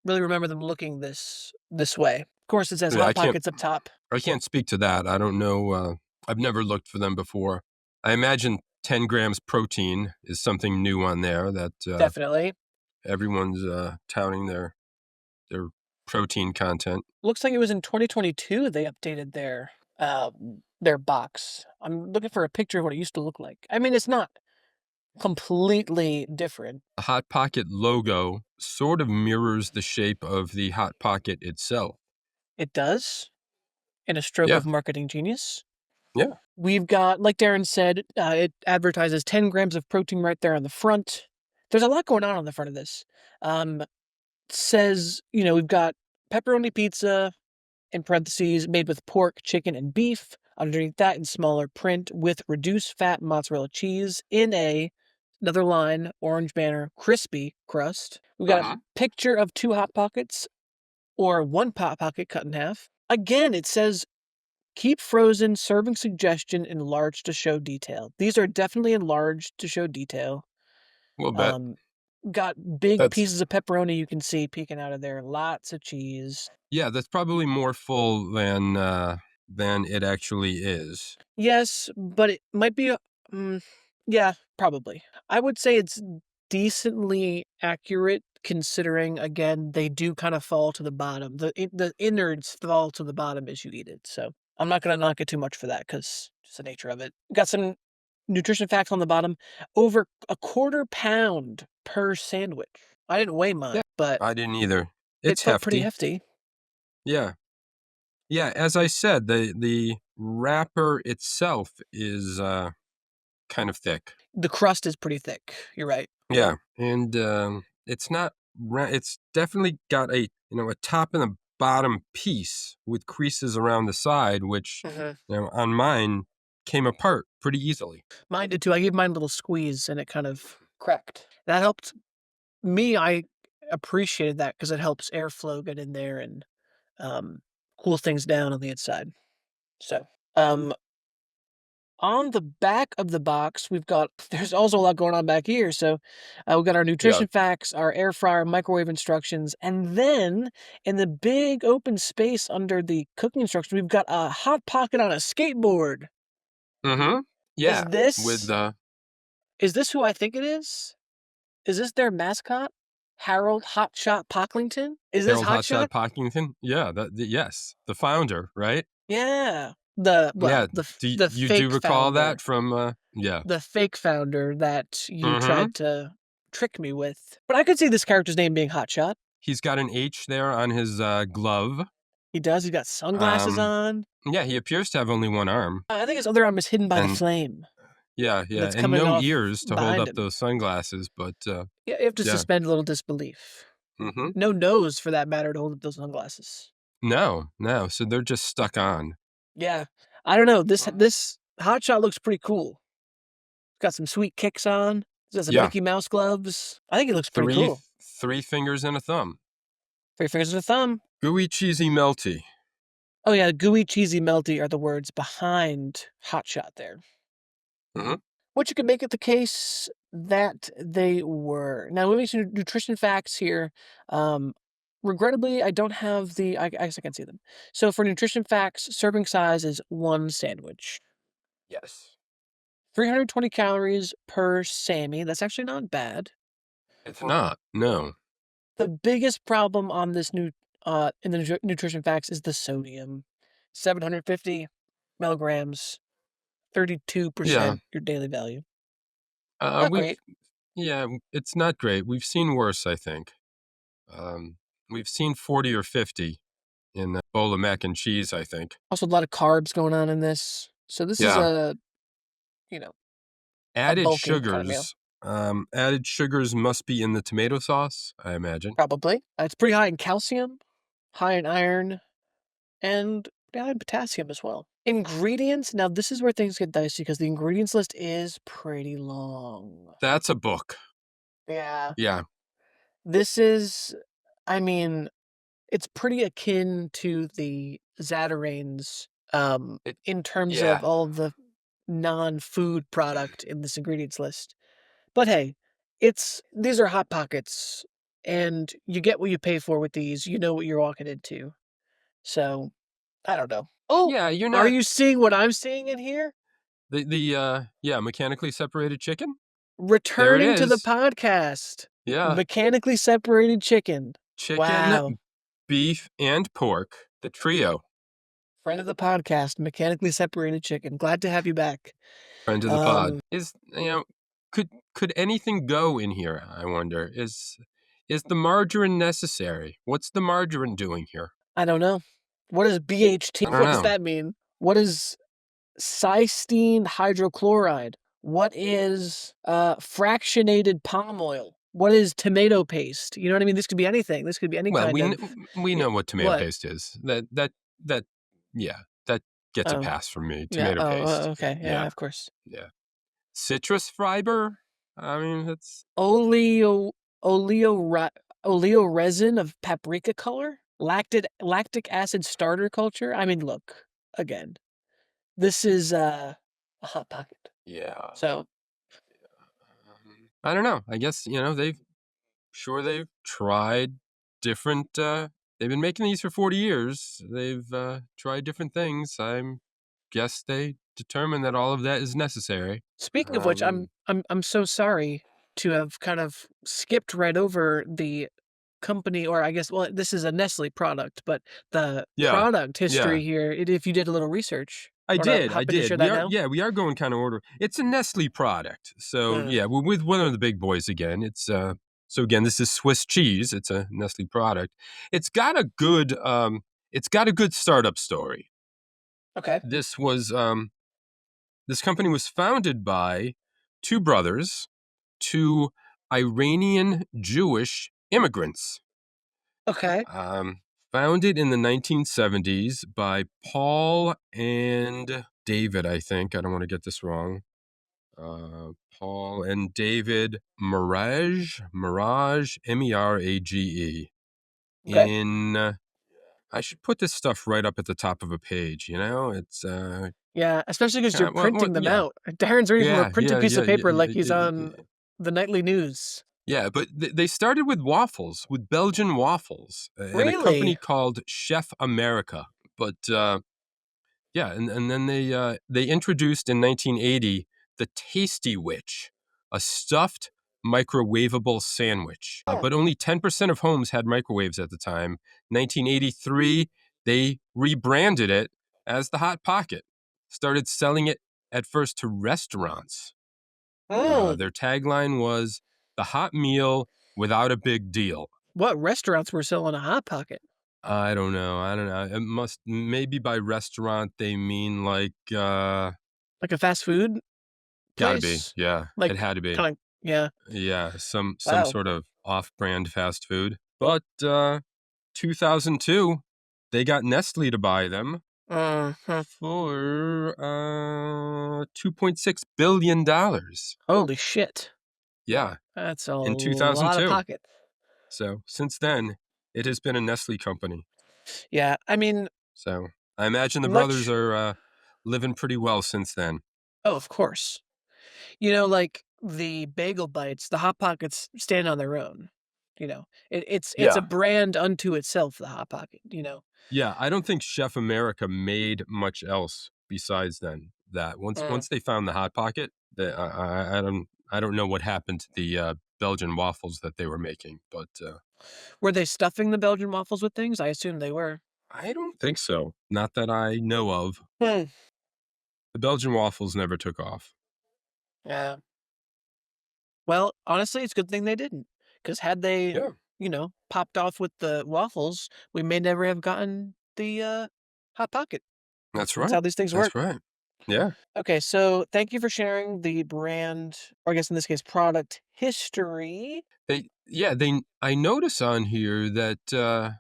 really remember them looking this way. Of course, it says Hot Pockets up top. I can't speak to that. I don't know. I've never looked for them before. I imagine 10 grams protein is something new on there that definitely everyone's touting their protein content. Looks like it was in 2022 they updated their box. I'm looking for a picture of what it used to look like. I mean, it's not completely different. The Hot Pocket logo sort of mirrors the shape of the Hot Pocket itself. It does, in a stroke of marketing genius. Yeah. We've got, like Darren said, it advertises 10 grams of protein right there on the front. There's a lot going on the front of this. Says, we've got pepperoni pizza, in parentheses, made with pork, chicken, and beef. Underneath that, in smaller print, with reduced fat mozzarella cheese in another line, orange banner, crispy crust. We've got a picture of 2 Hot Pockets, or 1 Hot Pocket cut in half. Again, it says, keep frozen, serving suggestion, enlarged to show detail. These are definitely enlarged to show detail. We'll bet. Got big pieces of pepperoni you can see peeking out of there. Lots of cheese. Yeah, that's probably more full than it actually is. Yes, but it might be. Yeah, probably. I would say it's decently accurate considering, again, they do kind of fall to the bottom. The innards fall to the bottom as you eat it. So I'm not going to knock it too much for that because it's the nature of it. Got some nutrition facts on the bottom. Over a 1/4 pound per sandwich. I didn't weigh mine, but I didn't either. It's hefty. Pretty hefty. Yeah. Yeah, as I said, the wrapper itself is kind of thick. The crust is pretty thick. You're right. Yeah, and it's not. It's definitely got a top and a bottom piece with creases around the side, which on mine came apart pretty easily. Mine did too. I gave mine a little squeeze and it kind of cracked. That helped me. I appreciated that because it helps airflow get in there and cool things down on the inside. So, on the back of the box, there's also a lot going on back here. So, we've got our nutrition facts, our air fryer, microwave instructions, and then in the big open space under the cooking instructions, we've got a Hot Pocket on a skateboard. Mm-hmm. Yeah. Is this who I think it is? Is this their mascot? Harold Hotshot Pocklington? Is this Hotshot Pocklington? Yeah, yes. The founder, right? Yeah. Do you recall that from the fake founder that you tried to trick me with? But I could see this character's name being Hotshot. He's got an H there on his glove. He does. He's got sunglasses on. Yeah, he appears to have only one arm. I think his other arm is hidden by the And- flame. Yeah, That's and coming no off ears to hold behind up him. those sunglasses, but Yeah, you have to yeah. suspend a little disbelief. Mm-hmm. No nose, for that matter, to hold up those sunglasses. No, so they're just stuck on. Yeah, I don't know. This hotshot looks pretty cool. Got some sweet kicks on. He's got some Yeah. Mickey Mouse gloves. I think it looks pretty cool. Three fingers and a thumb. 3 fingers and a thumb. Gooey, cheesy, melty. Oh yeah, gooey, cheesy, melty are the words behind hotshot there. Mm-hmm. Which you could make it the case that they were. Now, moving to nutrition facts here. Regrettably, I don't have the. I guess I can see them. So for nutrition facts, serving size is 1 sandwich. Yes. 320 calories per Sammy. That's actually not bad. It's not. No. The biggest problem on this in the nutrition facts is the sodium. 750 milligrams, 32% your daily value. Not great. Yeah, it's not great. We've seen worse, I think. We've seen 40 or 50 in a bowl of mac and cheese, I think. Also, a lot of carbs going on in this. So this is a, added bulking kind of meal. sugars. Added sugars must be in the tomato sauce, I imagine. Probably. It's pretty high in calcium, high in iron, and high in potassium as well. Ingredients. Now, this is where things get dicey because the ingredients list is pretty long. That's a book. Yeah. Yeah. This is, it's pretty akin to the Zatarain's in terms of all of the non-food product in this ingredients list. But hey, these are Hot Pockets, and you get what you pay for with these. You know what you're walking into. So, I don't know. Oh, yeah, you're not. Are you seeing what I'm seeing in here? The mechanically separated chicken? Returning to the podcast. Yeah. Mechanically separated chicken. Chicken, beef, and pork. The trio. Friend of the podcast, mechanically separated chicken. Glad to have you back. Friend of the pod. Could anything go in here, I wonder? Is the margarine necessary? What's the margarine doing here? I don't know. What is BHT? What does that mean? What is cysteine hydrochloride? What is fractionated palm oil? What is tomato paste? You know what I mean? This could be anything. This could be any kind of... we know what tomato paste is. That gets a pass from me. Tomato paste. Okay. Yeah, of course. Yeah. Citrus fiber? I mean, it's... Oleo resin of paprika color? Lactic acid starter culture? I mean, look, again, this is a Hot Pocket. Yeah. So... I don't know. I guess, they've tried different... they've been making these for 40 years. They've tried different things. I guess they determined that all of that is necessary. Speaking of which, I'm so sorry to have kind of skipped right over the company, or I guess, well, this is a Nestlé product, but the product history here, if you did a little research. I did. We are going kind of order. It's a Nestlé product. So, we're with one of the big boys again. It's so again, this is Swiss cheese. It's a Nestlé product. It's got a good startup story. Okay. This company was founded by two brothers, two Iranian Jewish immigrants. Okay. Founded in the 1970s by Paul and David, I think. I don't want to get this wrong. Paul and David Merage, Merage. Okay. I should put this stuff right up at the top of a page, It's... especially because you're printing them out. Darren's reading from a printed piece of paper like he's on the nightly news. Yeah, but they started with waffles, with Belgian waffles, Really? And a company called Chef America. But and then they introduced in 1980 the Tasty Witch, a stuffed microwavable sandwich. But only 10% of homes had microwaves at the time. 1983, they rebranded it as the Hot Pocket. Started selling it at first to restaurants. Their tagline was, "The hot meal without a big deal." What restaurants were selling a Hot Pocket? I don't know. It must, maybe by restaurant they mean like Like a fast food gotta be. place? Yeah, Like it had to be. kind of yeah. Yeah, some Wow. sort of off-brand fast food. But 2002, they got Nestle to buy them Uh-huh. for $2.6 billion. Holy shit. Yeah, That's a in lot of 2002. pockets. So since then, it has been a Nestle company. Yeah, I mean, So I imagine the brothers much. are living pretty well since then. Oh, of course. Like the bagel bites, the Hot Pockets stand on their own. It's a Yeah. brand unto itself, the Hot Pocket. Yeah, I don't think Chef America made much else besides then that. Mm. Once they found the Hot Pocket, I don't know what happened to the Belgian waffles that they were making, but Were they stuffing the Belgian waffles with things? I assume they were. I don't think so. Not that I know of. Hmm. The Belgian waffles never took off. Yeah. Well, honestly, it's a good thing they didn't. Because had they, Yeah, popped off with the waffles, we may never have gotten the Hot Pocket. that's That's how right. these things That's work. right. Yeah. Okay, so thank you for sharing the brand, or I guess in this case, product history. I notice on here that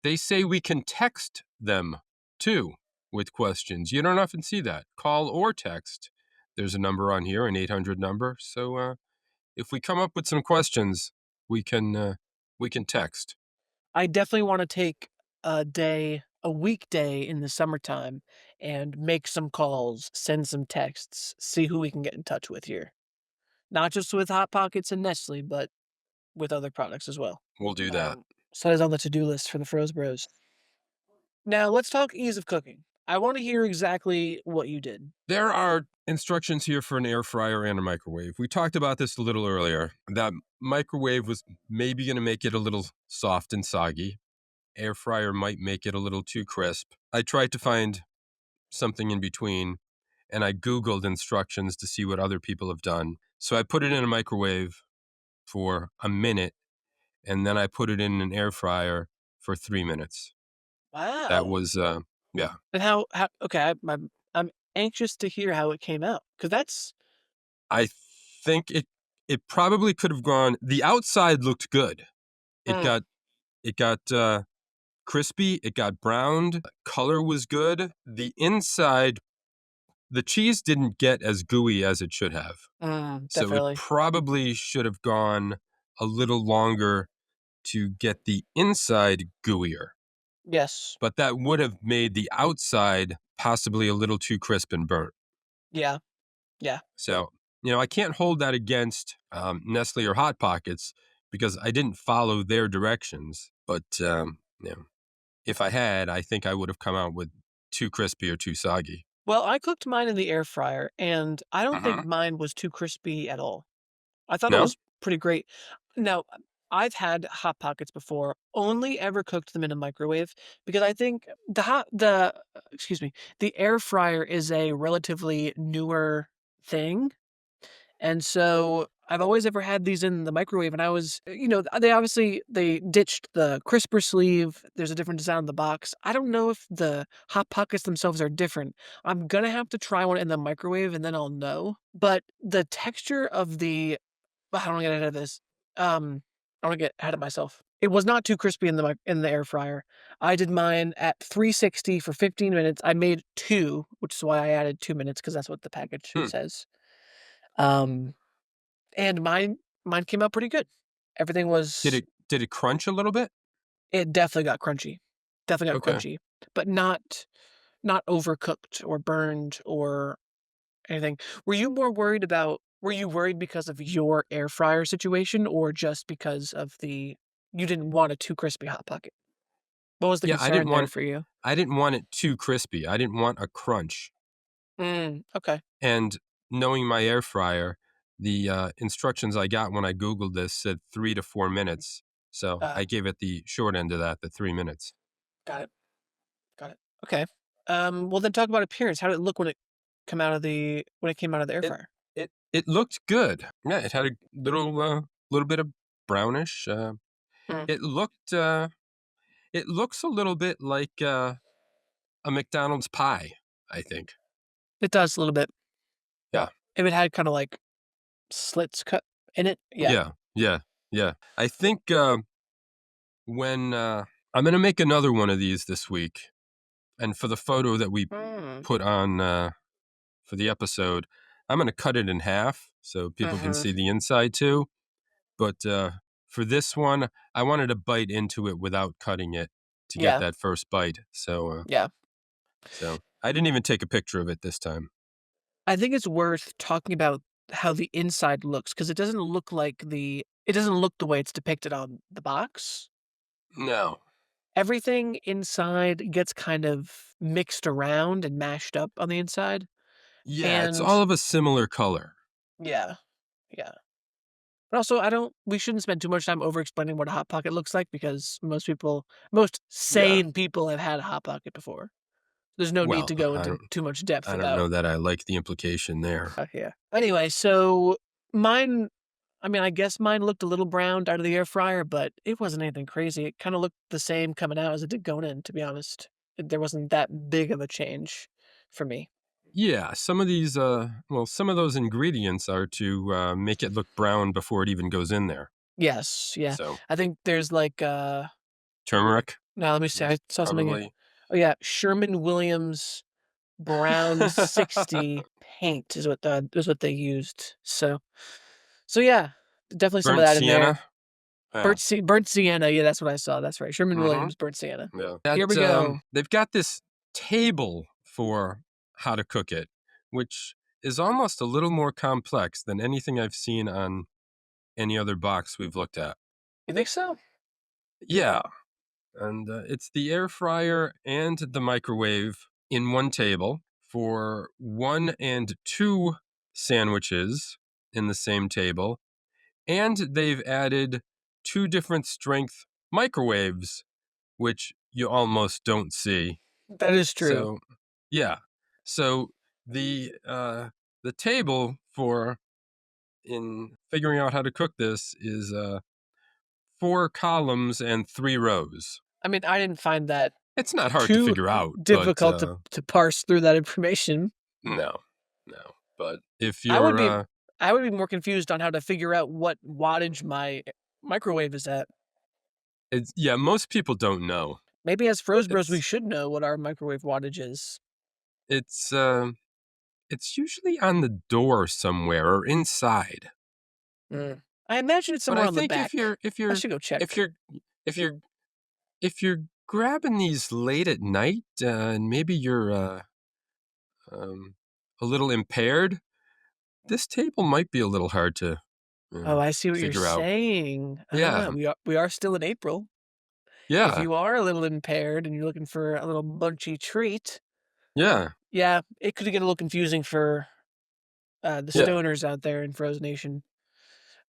they say we can text them too with questions. You don't often see that. Call or text. There's a number on here, an 800 number. So if we come up with some questions, we can text. I definitely want to take a weekday in the summertime, and make some calls, send some texts, see who we can get in touch with here. Not just with Hot Pockets and Nestle, but with other products as well. We'll do that. So that is on the to-do list for the Froze Bros. Now let's talk ease of cooking. I want to hear exactly what you did. There are instructions here for an air fryer and a microwave. We talked about this a little earlier. That microwave was maybe going to make it a little soft and soggy. Air fryer might make it a little too crisp. I tried to find something in between, and I Googled instructions to see what other people have done. So I put it in a microwave for a minute, and then I put it in an air fryer for 3 minutes. That Wow. was, yeah. And okay, I'm anxious to hear how it came out, because that's I think it probably could have gone. The outside looked good. It mm, got it got crispy. It got browned. Color was good. The inside, the cheese didn't get as gooey as it should have. So it definitely. probably should have gone a little longer to get the inside gooier. Yes. But that would have made the outside possibly a little too crisp and burnt. Yeah. Yeah. So, I can't hold that against Nestle or Hot Pockets because I didn't follow their directions. But, if I had, I think I would have come out with too crispy or too soggy. Well, I cooked mine in the air fryer, and I don't think Mm-hmm. mine was too crispy at all. I thought it No? was pretty great. Now, I've had Hot Pockets before, only ever cooked them in a microwave, because I think excuse me, the air fryer is a relatively newer thing. And so I've always ever had these in the microwave, and I was, they ditched the crisper sleeve. There's a different design on the box. I don't know if the Hot Pockets themselves are different. I'm gonna have to try one in the microwave, and then I'll know. But the texture of I don't want to get ahead of this. I don't want to get ahead of myself. It was not too crispy in the air fryer. I did mine at 360 for 15 minutes. I made two, which is why I added 2 minutes, because that's what the package Hmm. says. Um, and mine came out pretty good. Everything was. Did it crunch a little bit? It definitely got crunchy. Definitely got Okay. crunchy, but not overcooked or burned or anything. Were you worried because of your air fryer situation, or just because of you didn't want a too crispy Hot Pocket? What was the Yeah, concern there for you? I didn't want it too crispy. I didn't want a crunch. Okay. And knowing my air fryer, the instructions I got when I Googled this said 3 to 4 minutes. So I gave it the short end of that, the 3 minutes. Got it. Got it. Okay. Well then talk about appearance. How did it look when it came out of the air fryer? It looked good. Yeah, it had a little bit of brownish. Mm. It looked It looks a little bit like a McDonald's pie, I think. It does a little bit. Yeah. If it had kind of like slits cut in it, yeah. Yeah. I think when I'm going to make another one of these this week, and for the photo that we put on for the episode, I'm going to cut it in half so people can see the inside too. But for this one, I wanted to bite into it without cutting it to get that first bite. So so I didn't even take a picture of it this time. I think it's worth talking about how the inside looks because it doesn't look the way it's depicted on the box. No. Everything inside gets kind of mixed around and mashed up on the inside. Yeah, it's all of a similar color. Yeah. But also, we shouldn't spend too much time over-explaining what a Hot Pocket looks like because most sane people have had a Hot Pocket before. There's no need to go into too much depth I about. don't know that I like the implication there. Yeah. Anyway, so mine, I guess mine looked a little browned out of the air fryer, but it wasn't anything crazy. It kind of looked the same coming out as it did going in, to be honest. There wasn't that big of a change for me. Yeah, some of these, some of those ingredients are to make it look brown before it even goes in there. Yes, yeah. So I think there's like turmeric. Now let me see. I saw something. Probably. Oh yeah, Sherman-Williams Brown 60 paint is what they used. So yeah, definitely some of Burnt that in there. sienna. Burnt sienna. Yeah, that's what I saw. That's right. Sherman-Williams burnt sienna. Yeah. Here we go. They've got this table for how to cook it, which is almost a little more complex than anything I've seen on any other box we've looked at. You think so? Yeah. And it's the air fryer and the microwave in one table for 1 and 2 sandwiches in the same table. And they've added 2 different strength microwaves, which you almost don't see. That is true. So, yeah. So the table for in figuring out how to cook this is 4 columns and 3 rows. I didn't find that It's not hard to figure out. difficult to parse through that information. No. But if you're, I would be more confused on how to figure out what wattage my microwave is at. Most people don't know. Maybe as Froze Bros, we should know what our microwave wattage is. It's usually on the door somewhere or inside. I imagine it's somewhere on the back. If you're, I should go check. If you're grabbing these late at night and maybe you're a little impaired, this table might be a little hard to. I see what you're saying. Yeah, we are still in April. Yeah, if you are a little impaired and you're looking for a little bunchy treat. Yeah, it could get a little confusing for the stoners out there in Froze Nation.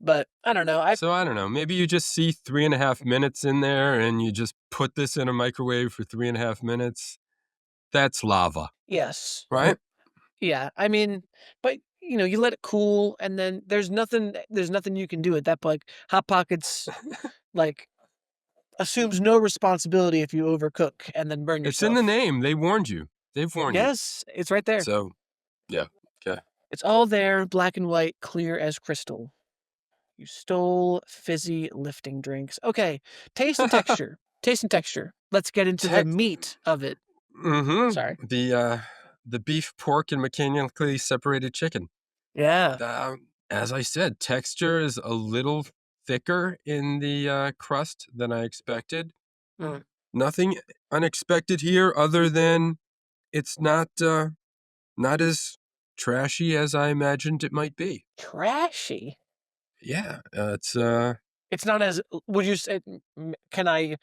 But I don't know. So I don't know. Maybe you just see 3.5 minutes in there and you just put this in a microwave for 3.5 minutes. That's lava. Yes. Right? Yeah. But you let it cool and then there's nothing you can do at that point. Hot Pockets assumes no responsibility if you overcook and then burn yourself. It's in the name. They warned you. They've warned you. Yes, it's right there. So, yeah. Okay. It's all there, black and white, clear as crystal. You stole fizzy lifting drinks. Okay, taste and texture. Let's get into the meat of it. Mm-hmm. Sorry. The beef, pork, and mechanically separated chicken. Yeah. As I said, texture is a little thicker in the crust than I expected. Nothing unexpected here other than it's not as trashy as I imagined it might be. Trashy? Yeah, it's not as, would you say, can I,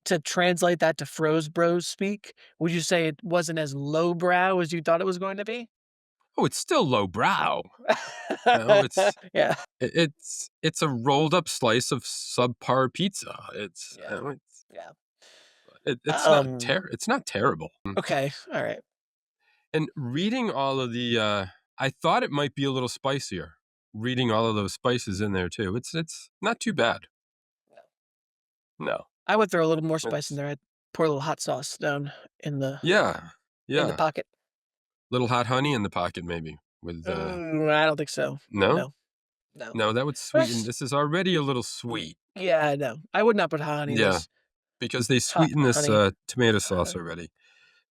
to translate that to Froze Bros speak, would you say it wasn't as lowbrow as you thought it was going to be? Oh, it's still lowbrow. It's it's a rolled up slice of subpar pizza. It's it's not terrible. Okay, all right. And reading all of the, I thought it might be a little spicier. Reading all of those spices in there too, it's not too bad. No. I would throw a little more spice in It's- there. I'd pour a little hot sauce down in the Yeah. pocket. Little hot honey in the pocket, maybe. With I don't think so. no, No. No. no, that would sweeten. This is already a little sweet. Yeah, I know. I would not put hot honey in Yeah, this. because they Hot sweeten this honey. tomato sauce already.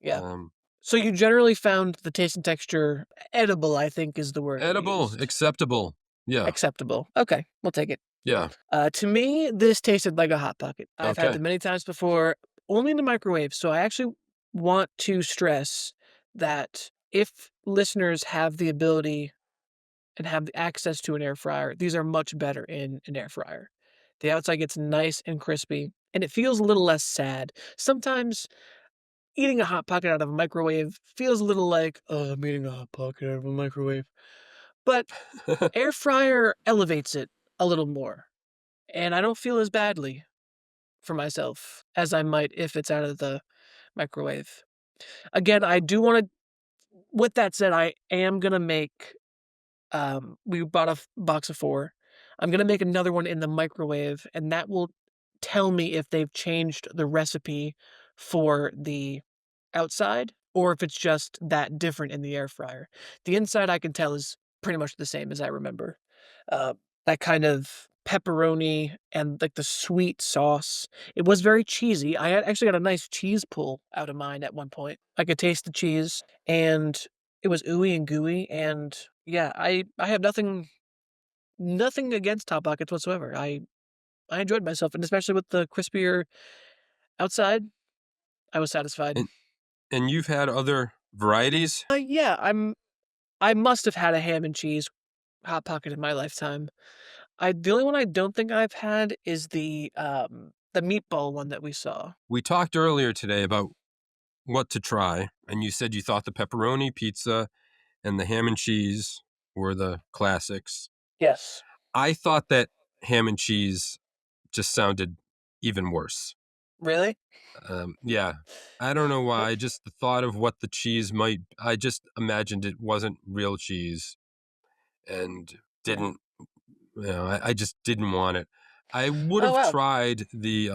Yeah. Um, So you generally found the taste and texture edible, I think is the word. edible, acceptable. Yeah, Acceptable. Okay, we'll take it. yeah. To me, this tasted like a Hot Pocket. I've had Okay. them many times before, only in the microwave. So I actually want to stress that if listeners have the ability and have the access to an air fryer, these are much better in an air fryer. The outside gets nice and crispy, and it feels a little less sad. Sometimes eating a Hot Pocket out of a microwave feels a little like, oh, I'm eating a Hot Pocket out of a microwave. But air fryer elevates it a little more, and I don't feel as badly for myself as I might if it's out of the microwave. Again, I do want to, with that said, I am going to make, we bought a box of 4. I'm going to make another one in the microwave, and that will tell me if they've changed the recipe for the outside or if it's just that different in the air fryer. The inside I can tell is pretty much the same as I remember. That kind of pepperoni and like the sweet sauce. It was very cheesy. I had actually got a nice cheese pull out of mine at one point. I could taste the cheese and it was ooey and gooey. And yeah, I have nothing against Hot Pockets whatsoever. I enjoyed myself, and especially with the crispier outside, I was satisfied. And you've had other varieties? Yeah, I must have had a ham and cheese Hot Pocket in my lifetime. The only one I don't think I've had is the meatball one that we saw. We talked earlier today about what to try, and you said you thought the pepperoni pizza and the ham and cheese were the classics. Yes. I thought that ham and cheese just sounded even worse. Really? Yeah. I don't know why. Just the thought of what the cheese might, I just imagined it wasn't real cheese and didn't, I just didn't want it. I would have tried the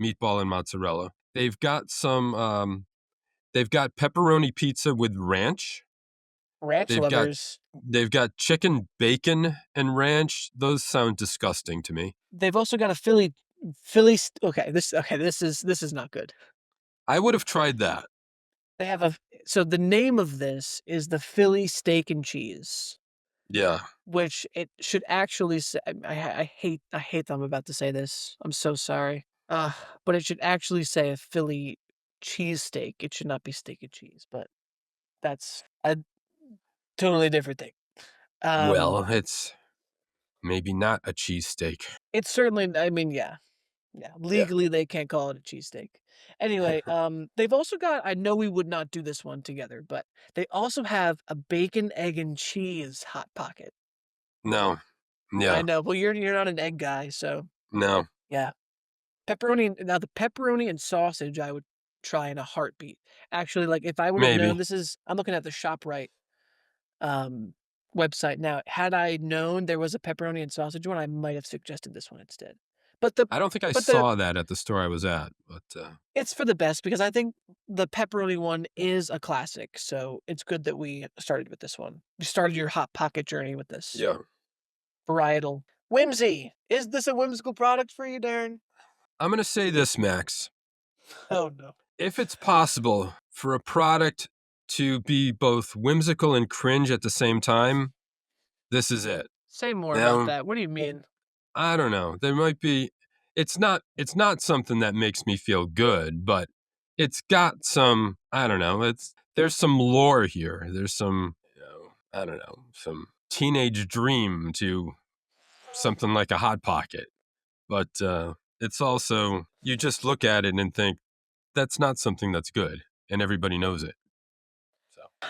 meatball and mozzarella. They've got they've got pepperoni pizza with ranch. Ranch lovers. They've got chicken bacon and ranch. Those sound disgusting to me. They've also got a Philly. This is not good. I would have tried that. They have so the name of this is the Philly steak and cheese. Yeah. Which it should actually say. I hate that I'm about to say this. I'm so sorry. But it should actually say a Philly cheesesteak. It should not be steak and cheese, but that's a totally different thing. Well, it's maybe not a cheesesteak. It's certainly, I mean, yeah. Legally, they can't call it a cheesesteak. Anyway, they've also got, I know we would not do this one together, but they also have a bacon, egg, and cheese Hot Pocket. No. Yeah. I know. Well, you're not an egg guy, so. No. Yeah. Pepperoni, now the pepperoni and sausage I would try in a heartbeat. Actually, like if I would have known I'm looking at the ShopRite website now. Had I known there was a pepperoni and sausage one, I might have suggested this one instead. But I don't think I saw that at the store I was at, but it's for the best because I think the pepperoni one is a classic. So it's good that we started with this one. You started your Hot Pocket journey with this. Yeah. Varietal. Whimsy. Is this a whimsical product for you, Darren? I'm going to say this, Max. Oh, no. If it's possible for a product to be both whimsical and cringe at the same time, this is it. Say more about that. What do you mean? I don't know. There might be, it's not something that makes me feel good, but it's got some, I don't know, there's some lore here. There's some, I don't know, some teenage dream to something like a Hot Pocket. But it's also, you just look at it and think, that's not something that's good, and everybody knows it.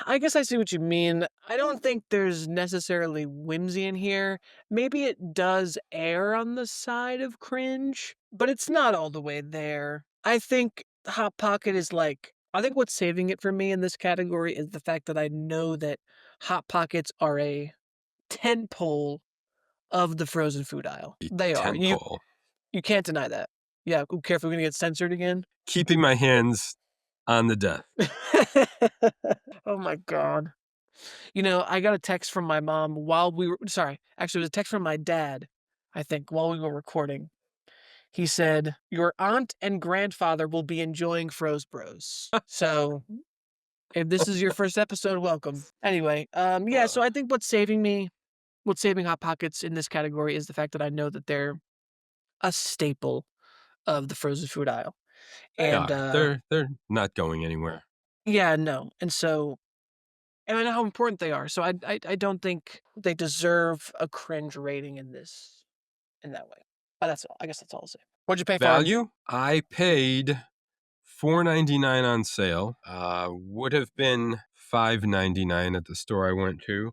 I guess I see what you mean. I don't think there's necessarily whimsy in here. Maybe it does err on the side of cringe, but it's not all the way there. I think Hot Pocket is I think what's saving it for me in this category is the fact that I know that Hot Pockets are a tentpole of the frozen food aisle. They are. You can't deny that. Yeah, careful, we're going to get censored again. Keeping my hands on the death. Oh my God. I got a text from my mom actually it was a text from my dad, I think, while we were recording. He said, your aunt and grandfather will be enjoying Froze Bros. So if this is your first episode, welcome. Anyway, so I think what's saving Hot Pockets in this category is the fact that I know that they're a staple of the frozen food aisle. And They're not going anywhere. yeah, no. And I know how important they are. So I don't think they deserve a cringe rating in that way. But that's all. I guess that's all I'll say. What'd you pay for 'em? Value? I paid $4.99 on sale. Would have been $5.99 at the store I went to.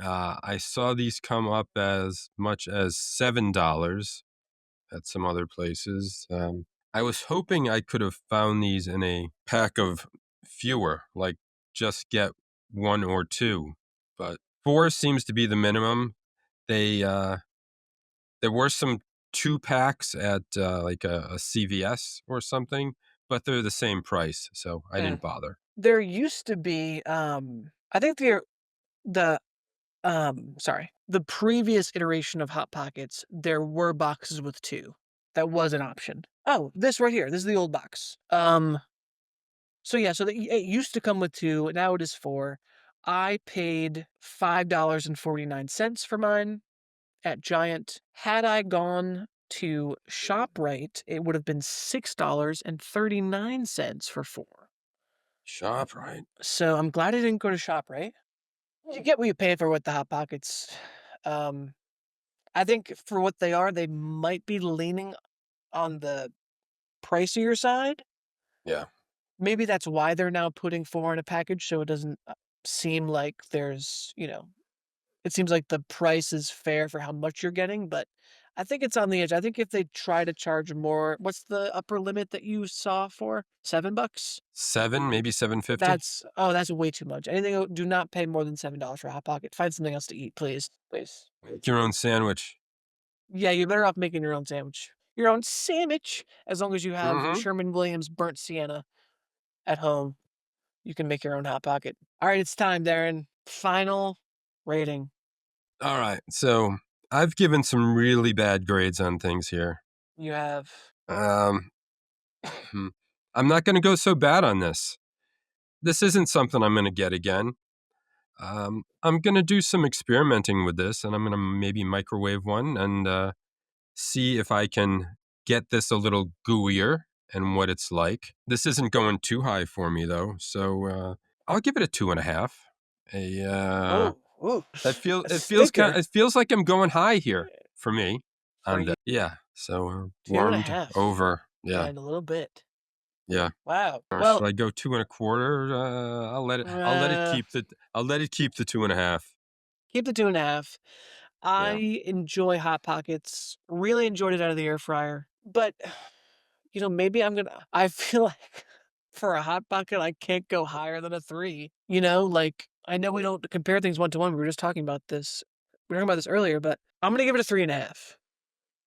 I saw these come up as much as $7 at some other places. I was hoping I could have found these in a pack of fewer, like just get one or two, but 4 seems to be the minimum. There were some 2-packs at like a CVS or something, but they're the same price, so I didn't bother. There used to be, I think the previous iteration of Hot Pockets, there were boxes with 2. That was an option. Oh, this right here. This is the old box. It used to come with 2. Now it is 4. I paid $5.49 for mine at Giant. Had I gone to ShopRite, it would have been $6.39 for 4. ShopRite. So I'm glad I didn't go to ShopRite. You get what you pay for with the Hot Pockets. I think for what they are, they might be leaning on the pricier side. Yeah. Maybe that's why they're now putting 4 in a package, so it doesn't seem like there's, it seems like the price is fair for how much you're getting, but I think it's on the edge. I think if they try to charge more, what's the upper limit that you saw for? $7? 7, maybe $7.50. That's way too much. Do not pay more than $7 for a Hot Pocket. Find something else to eat, please. Please. Make your own sandwich. Yeah, you're better off making your own sandwich. Your own sandwich, as long as you have Mhm. Sherwin-Williams burnt sienna at home. You can make your own Hot Pocket. All right, it's time, Darren. Final rating. All right, so I've given some really bad grades on things here. You have. I'm not going to go so bad on this. This isn't something I'm going to get again. I'm going to do some experimenting with this, and I'm going to maybe microwave one and see if I can get this a little gooier and what it's like. This isn't going too high for me, though, so I'll give it a 2.5. It feels like I'm going high here for me. Yeah, so warmed 2.5. over. Yeah, And a little bit. yeah. Wow. Should I go 2.25? I'll let it keep the 2.5. Keep the 2.5. I enjoy Hot Pockets. Really enjoyed it out of the air fryer. But, maybe I feel like for a Hot Pocket, I can't go higher than a 3. I know we don't compare things 1-to-1. We were just talking about this. We were talking about this earlier, but I'm going to give it a 3.5.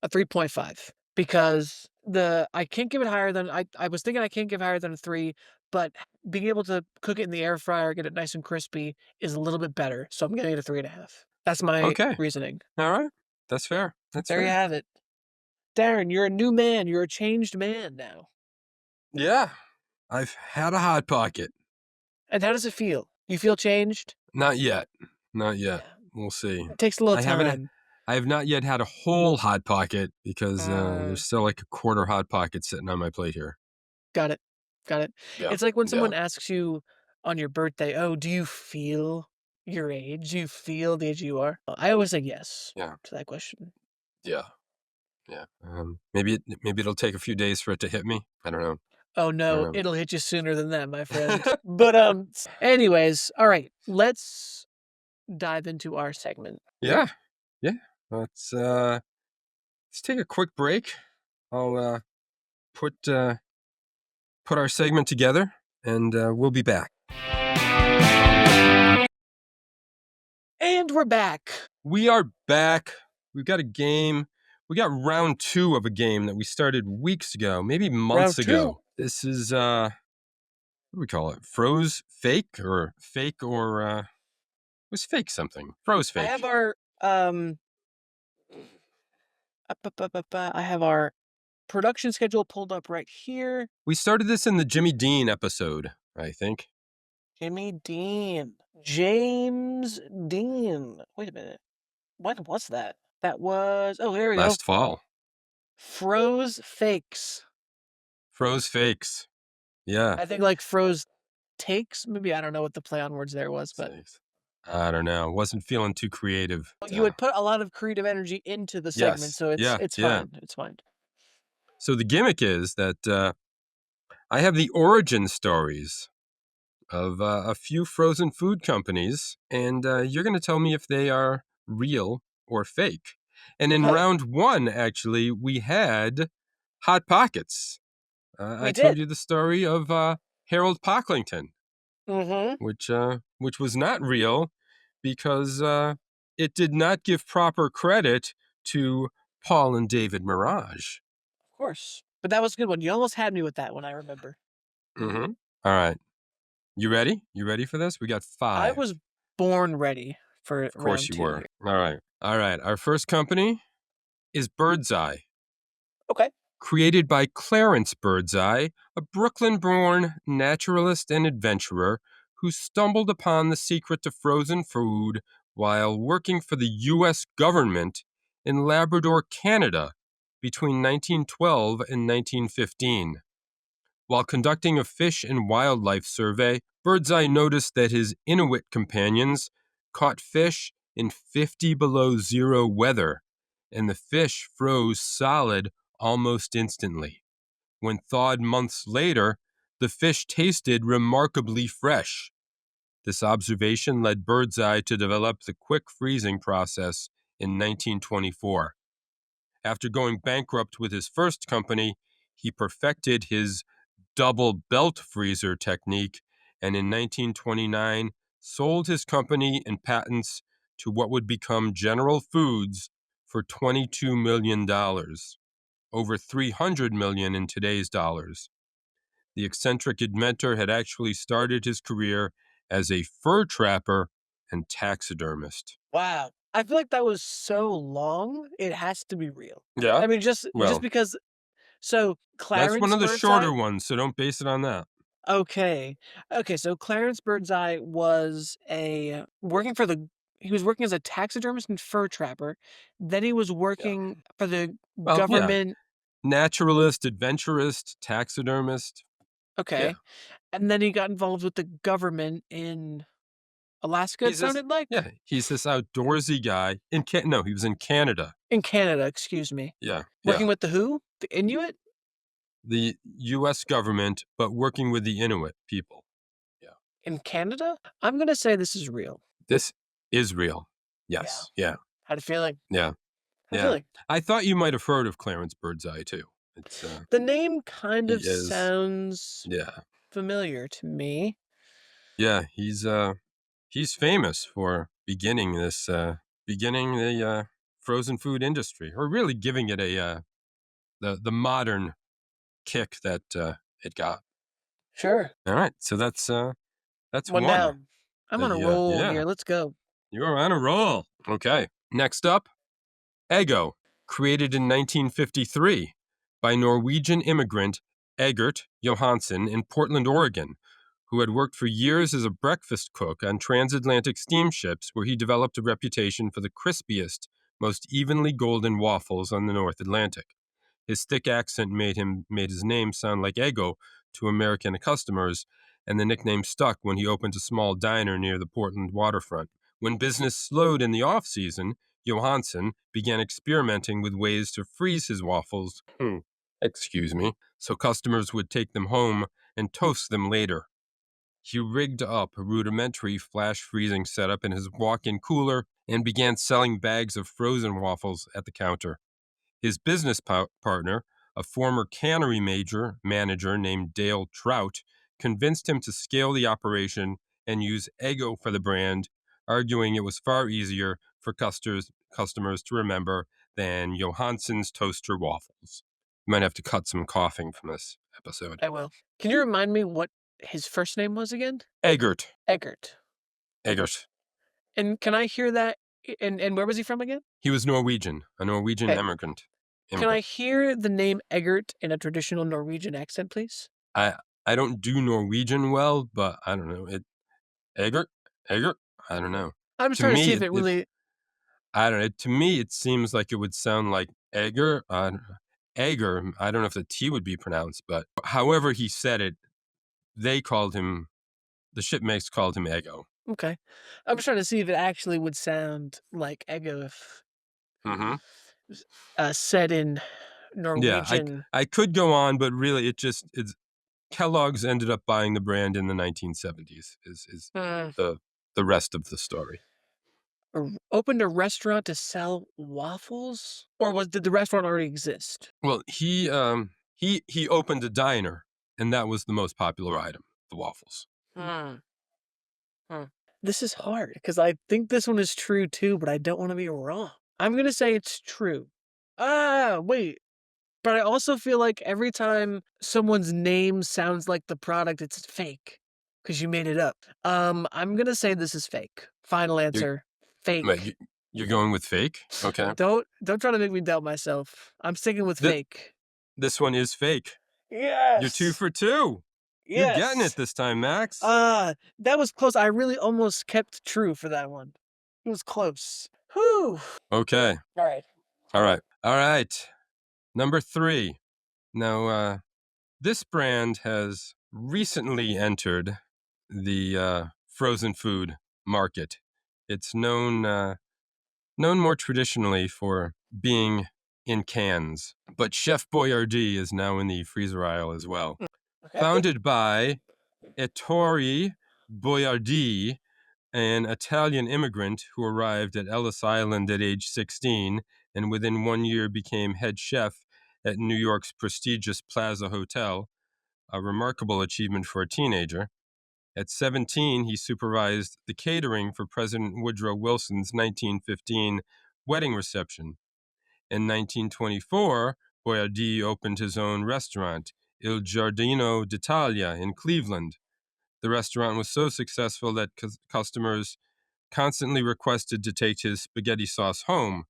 A 3.5. Because I can't give it higher than, I was thinking I can't give higher than a 3, but being able to cook it in the air fryer, get it nice and crispy, is a little bit better. So I'm getting it a 3.5. That's my reasoning. All right. That's fair. There you have it. Darren, you're a new man. You're a changed man now. Yeah. I've had a Hot Pocket. And how does it feel? You feel changed? Not yet. Yeah. We'll see. It takes a little time. I have not yet had a whole Hot Pocket because there's still like a quarter Hot Pocket sitting on my plate here. Got it. Yeah. It's like when someone asks you on your birthday, oh, do you feel your age? Do you feel the age you are? I always say yes to that question. Yeah. Maybe it'll take a few days for it to hit me. I don't know. Oh, no, it'll hit you sooner than that, my friend. But anyways, all right, let's dive into our segment. Yeah. Let's take a quick break. I'll put our segment together, and we'll be back. And we're back. We are back. We've got a game. We got round 2 of a game that we started weeks ago, maybe months Round ago. This is, what do we call it? Froze fake or was fake something? Froze I fake. have our I have our production schedule pulled up right here. We started this in the Jimmy Dean episode, I think. Jimmy Dean. James Dean. Wait a minute. When was that? That was, oh, here we go. Last fall. Froze Fakes. Froze fakes. Yeah. I think like Froze Takes. Maybe, I don't know what the play on words there was, but I don't know. Wasn't feeling too creative. you would put a lot of creative energy into the segment, Yes. so it's fine. It's fine. So the gimmick is that I have the origin stories of a few frozen food companies, and you're going to tell me if they are real or fake. And in Okay. round 1, actually, we had Hot Pockets. I did. told you the story of Harold Pocklington, Mm-hmm. which was not real because it did not give proper credit to Paul and David Merage. Of course. But that was a good one. You almost had me with that one, I remember. Mm-hmm. All right. You ready? You ready for this? We got 5. I was born ready for Of course round you 2 were. here. All right. All right. Our first company is Birdseye. Okay. Created by Clarence Birdseye, a Brooklyn-born naturalist and adventurer who stumbled upon the secret to frozen food while working for the U.S. government in Labrador, Canada, between 1912 and 1915. While conducting a fish and wildlife survey, Birdseye noticed that his Inuit companions caught fish in 50 below zero weather, and the fish froze solid almost instantly. When thawed months later, the fish tasted remarkably fresh. This observation led Birdseye to develop the quick freezing process in 1924. After going bankrupt with his first company, he perfected his double belt freezer technique, and in 1929 sold his company and patents to what would become General Foods for $22 million, over $300 million in today's dollars. The eccentric inventor had actually started his career as a fur trapper and taxidermist. Wow. I feel like that was so long, it has to be real. Yeah? I mean, just Well, because. So Clarence that's one of the Birdseye. shorter ones, so don't base it on that. Okay. Okay, so Clarence Birdseye was he was working as a taxidermist and fur trapper. Then he was working for the Well, yeah. government. Naturalist, adventurist, taxidermist. Okay. Yeah. And then he got involved with the government in Alaska, it sounded like? Yeah, he's this outdoorsy guy. He was in Canada. In Canada, excuse me. Yeah. Working with the who? The Inuit? The U.S. government, but working with the Inuit people. Yeah. In Canada? I'm going to say this is real. This is real. Yes. Yeah. Had a feeling. Yeah. Had a feeling. I thought you might have heard of Clarence Birdseye, too. It's the name kind of is. sounds Yeah. familiar to me. Yeah, he's famous for beginning the frozen food industry, or really giving it the modern kick that it got. Sure. All right, so that's one down. I'm on a roll here. Let's go. You're on a roll. Okay. Next up, Eggo, created in 1953 by Norwegian immigrant Eggert Johansen in Portland, Oregon, who had worked for years as a breakfast cook on transatlantic steamships, where he developed a reputation for the crispiest, most evenly golden waffles on the North Atlantic. His thick accent made his name sound like Eggo to American customers, and the nickname stuck when he opened a small diner near the Portland waterfront. When business slowed in the off-season, Johansen began experimenting with ways to freeze his waffles, so customers would take them home and toast them later. He rigged up a rudimentary flash freezing setup in his walk-in cooler and began selling bags of frozen waffles at the counter. His business partner, a former cannery manager named Dale Trout, convinced him to scale the operation and use Eggo for the brand, arguing it was far easier for customers to remember than Johansen's toaster waffles. You might have to cut some coughing from this episode. I will. Can you remind me what his first name was again? Eggert. Eggert. Eggert. And can I hear that? And where was he from again? He was Norwegian, a Norwegian Okay. immigrant. Can I hear the name Eggert in a traditional Norwegian accent, please? I don't do Norwegian well, but I don't know. Eggert? I don't know. I'm just trying to see if it really... I don't know. To me, it seems like it would sound like Egger. Egger. I don't know if the T would be pronounced, but however he said it, they called him, the shipmates called him Eggo. Okay. I'm just trying to see if it actually would sound like Eggo if said in Norwegian. Yeah, I could go on, but really it's Kellogg's ended up buying the brand in the 1970s is the rest of the story. Opened a restaurant to sell waffles? Or did the restaurant already exist? Well, he opened a diner, and that was the most popular item, the waffles. This is hard, because I think this one is true too, but I don't want to be wrong. I'm going to say it's true. Wait. But I also feel like every time someone's name sounds like the product, it's fake. Because you made it up. I'm going to say this is fake. Final answer. Fake. Wait, you're going with fake? Okay. Don't try to make me doubt myself. I'm sticking with fake. This one is fake. Yes. You're 2 for 2. Yes. You're getting it this time, Max. That was close. I really almost kept true for that one. It was close. Whew. Okay. All right. Number 3. Now, this brand has recently entered the frozen food market. It's known more traditionally for being in cans, but Chef Boiardi is now in the freezer aisle as well. Okay. Founded by Ettore Boiardi, an Italian immigrant who arrived at Ellis Island at age 16 and within 1 year became head chef at New York's prestigious Plaza Hotel, a remarkable achievement for a teenager. At 17, he supervised the catering for President Woodrow Wilson's 1915 wedding reception. In 1924, Boiardi opened his own restaurant, Il Giardino d'Italia, in Cleveland. The restaurant was so successful that customers constantly requested to take his spaghetti sauce home,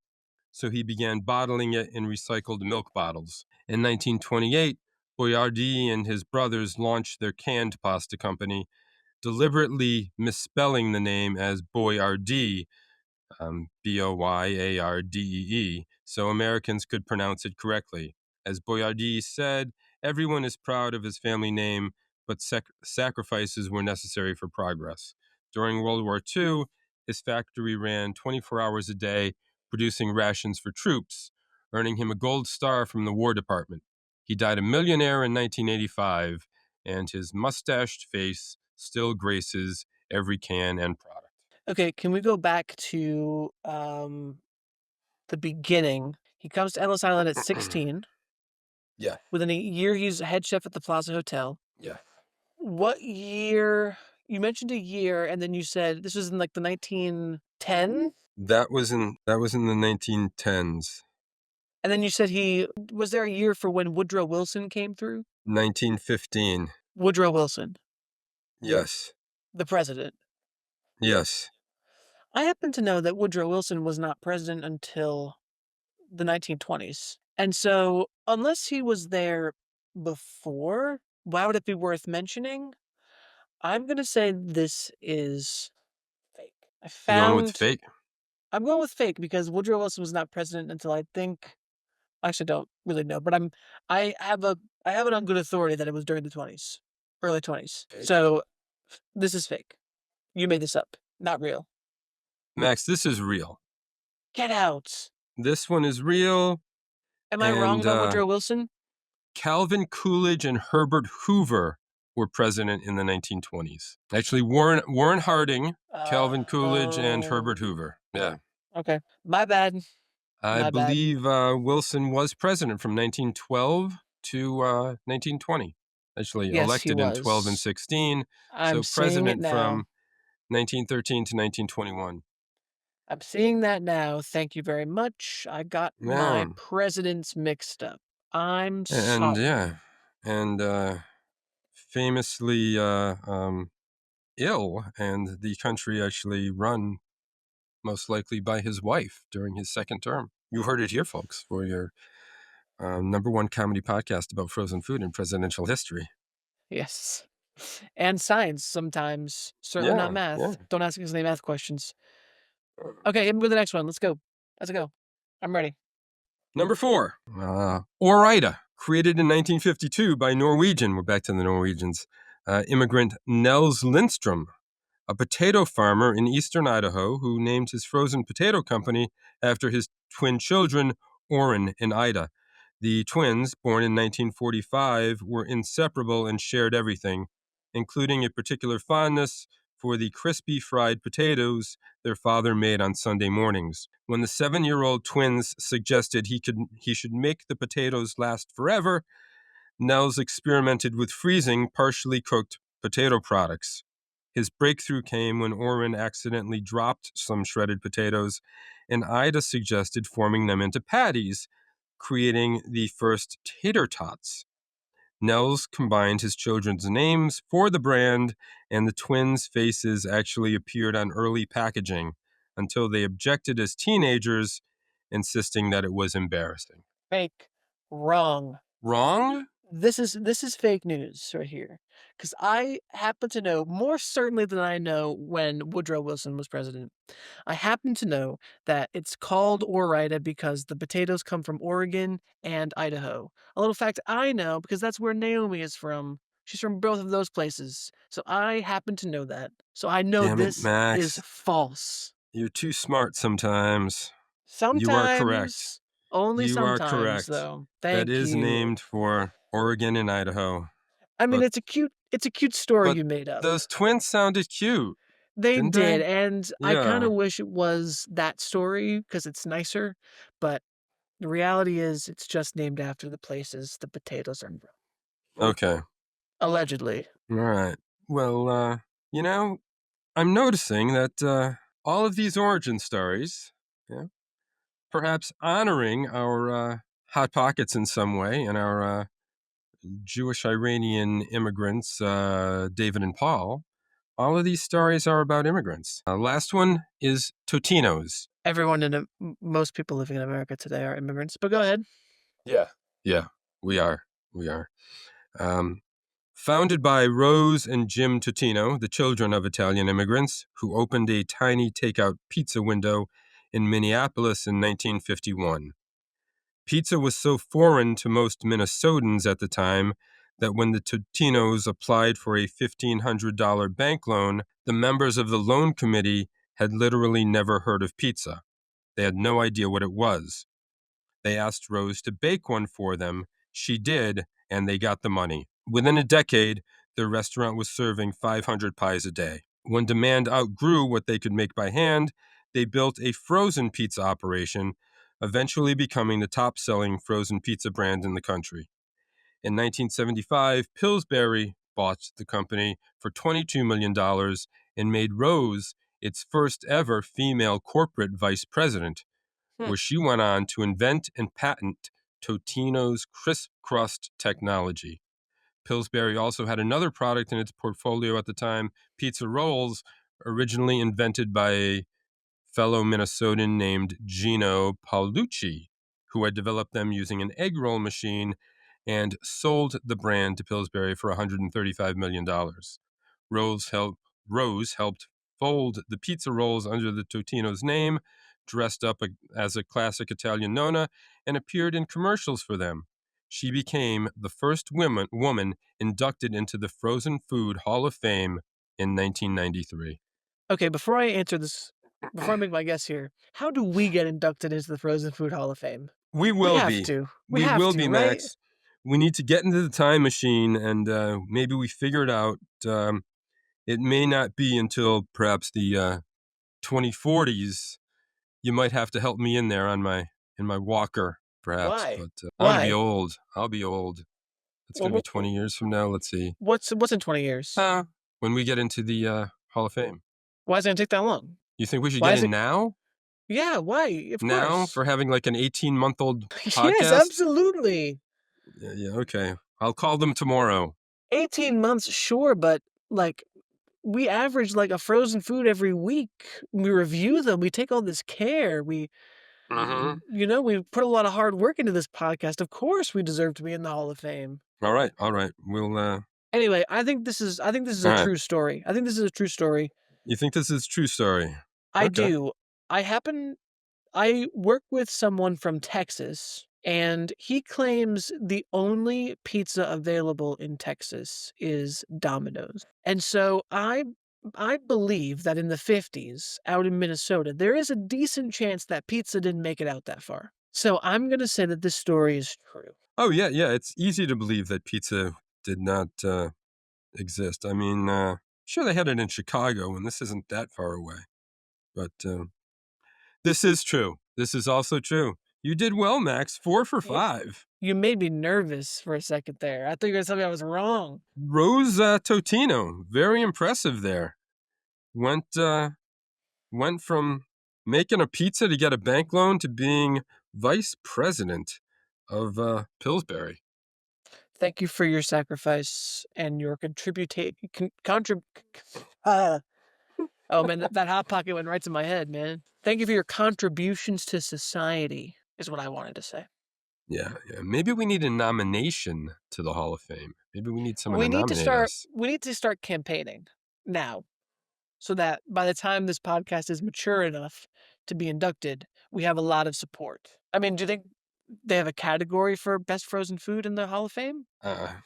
so he began bottling it in recycled milk bottles. In 1928, Boiardi and his brothers launched their canned pasta company, deliberately misspelling the name as Boiardi, Boyardee, so Americans could pronounce it correctly. As Boiardi said, everyone is proud of his family name, but sacrifices were necessary for progress. During World War II, his factory ran 24 hours a day, producing rations for troops, earning him a gold star from the War Department. He died a millionaire in 1985, and his mustached face still graces every can and product. Okay, can we go back to the beginning? He comes to Ellis Island at 16. Yeah. Within a year, he's head chef at the Plaza Hotel. Yeah. What year? You mentioned a year, and then you said this was in like the 1910s? That was in the 1910s. And then you said was there a year for when Woodrow Wilson came through? 1915. Woodrow Wilson. Yes. The president. Yes. I happen to know that Woodrow Wilson was not president until the 1920s. And so, unless he was there before, why would it be worth mentioning? I'm going to say this is fake. You going with fake? I'm going with fake because Woodrow Wilson was not president until I actually don't really know, but I have it on good authority that it was during the 20s, early 20s. Fake. So this is fake. You made this up, not real. Max, this is real. Get out. This one is real. Am I wrong about Woodrow Wilson? Calvin Coolidge and Herbert Hoover were president in the 1920s. Actually, Warren Harding, Calvin Coolidge, and Herbert Hoover. Yeah. Okay. My bad. I believe Wilson was president from 1912 to 1920. Actually, Yes, elected he in was. 12 and 16. I'm so seeing it president now. from 1913 to 1921. I'm seeing that now. Thank you very much. I got my Yeah. presidents mixed up. I'm And sorry. yeah, and famously ill, and the country actually run most likely by his wife during his second term. You heard it here, folks, for your number one comedy podcast about frozen food in presidential history. Yes. And science sometimes. Certainly not Yeah, yeah. math. Don't ask us any math questions. Okay, hit me with the next one. Let's go. Let's go. I'm ready. Number 4, Orida, created in 1952 by Norwegian. We're back to the Norwegians. Immigrant Nels Lindström, a potato farmer in eastern Idaho who named his frozen potato company after his twin children, Orrin and Ida. The twins, born in 1945, were inseparable and shared everything, including a particular fondness for the crispy fried potatoes their father made on Sunday mornings. When the 7-year-old twins suggested he should make the potatoes last forever, Nels experimented with freezing partially cooked potato products. His breakthrough came when Orrin accidentally dropped some shredded potatoes, and Ida suggested forming them into patties, creating the first tater tots. Nels combined his children's names for the brand, and the twins' faces actually appeared on early packaging until they objected as teenagers, insisting that it was embarrassing. Fake. Wrong. Wrong? This is fake news right here. Because I happen to know, more certainly than I know when Woodrow Wilson was president, I happen to know that it's called Orida because the potatoes come from Oregon and Idaho. A little fact I know because that's where Naomi is from. She's from both of those places. So I happen to know that. So I know Damn it, this is Max. false. You're too smart sometimes. You are correct. Sometimes, only You are sometimes, correct. though. That Thank is you. named for Oregon and Idaho. I mean, But it's a cute story but you made up. those twins sounded cute, They didn't did, they? and I kinda Yeah. wish it was that story because it's nicer, but the reality is it's just named after the places the potatoes are from. Okay. Allegedly. All right. Well, I'm noticing that all of these origin stories, yeah, perhaps honoring our Hot Pockets in some way and our Jewish Iranian immigrants, David and Paul, all of these stories are about immigrants. Last one is Totino's. Everyone in most people living in America today are immigrants, but go ahead. Yeah. Yeah, we are. We are. Um, Founded by Rose and Jim Totino, the children of Italian immigrants, who opened a tiny takeout pizza window in Minneapolis in 1951. Pizza was so foreign to most Minnesotans at the time that when the Totinos applied for a $1,500 bank loan, the members of the loan committee had literally never heard of pizza. They had no idea what it was. They asked Rose to bake one for them. She did, and they got the money. Within a decade, their restaurant was serving 500 pies a day. When demand outgrew what they could make by hand, they built a frozen pizza operation, eventually becoming the top-selling frozen pizza brand in the country. In 1975, Pillsbury bought the company for $22 million and made Rose its first ever female corporate vice president, where she went on to invent and patent Totino's crisp crust technology. Pillsbury also had another product in its portfolio at the time, pizza rolls, originally invented by a fellow Minnesotan named Gino Paolucci, who had developed them using an egg roll machine and sold the brand to Pillsbury for $135 million. Rose helped fold the pizza rolls under the Totino's name, dressed up as a classic Italian nonna, and appeared in commercials for them. She became the first woman inducted into the Frozen Food Hall of Fame in 1993. Okay, before I make my guess here, how do we get inducted into the Frozen Food Hall of Fame? We We will have be. to. We will be, right? Max. We need to get into the time machine, and maybe we figure it out. It may not be until perhaps the 2040s. You might have to help me in there in my walker, perhaps. Why? But I'm gonna be Why? old. I'll be old. It's Well, gonna be 20 years from now. Let's see. what's in 20 years? When we get into the Hall of Fame. Why is it gonna take that long? You think we should Why get is in it now? Yeah, why? Of now course. for having like an 18-month-old podcast? Yes, absolutely. Yeah, okay. I'll call them tomorrow. 18 months, sure, but like we average like a frozen food every week. We review them. We take all this care. We put a lot of hard work into this podcast. Of course we deserve to be in the Hall of Fame. All right. We'll Anyway, I think this is a all right. true story. I think this is a true story. You think this is a true story? I Okay. do. I work with someone from Texas, and he claims the only pizza available in Texas is Domino's. And so I believe that in the 50s, out in Minnesota, there is a decent chance that pizza didn't make it out that far. So I'm going to say that this story is true. Oh, yeah. It's easy to believe that pizza did not exist. I mean, sure, they had it in Chicago, and this isn't that far away. But this is true. This is also true. You did well, Max. 4 for 5. You made me nervous for a second there. I thought you were going to tell me I was wrong. Rose Totino, very impressive there. Went from making a pizza to get a bank loan to being vice president of Pillsbury. Thank you for your sacrifice and your oh man, that Hot Pocket went right to my head, man. Thank you for your contributions to society, is what I wanted to say. Yeah. Maybe we need a nomination to the Hall of Fame. Maybe we need someone We to need to nominate start. us. We need to start campaigning now, so that by the time this podcast is mature enough to be inducted, we have a lot of support. I mean, do you think they have a category for best frozen food in the Hall of Fame?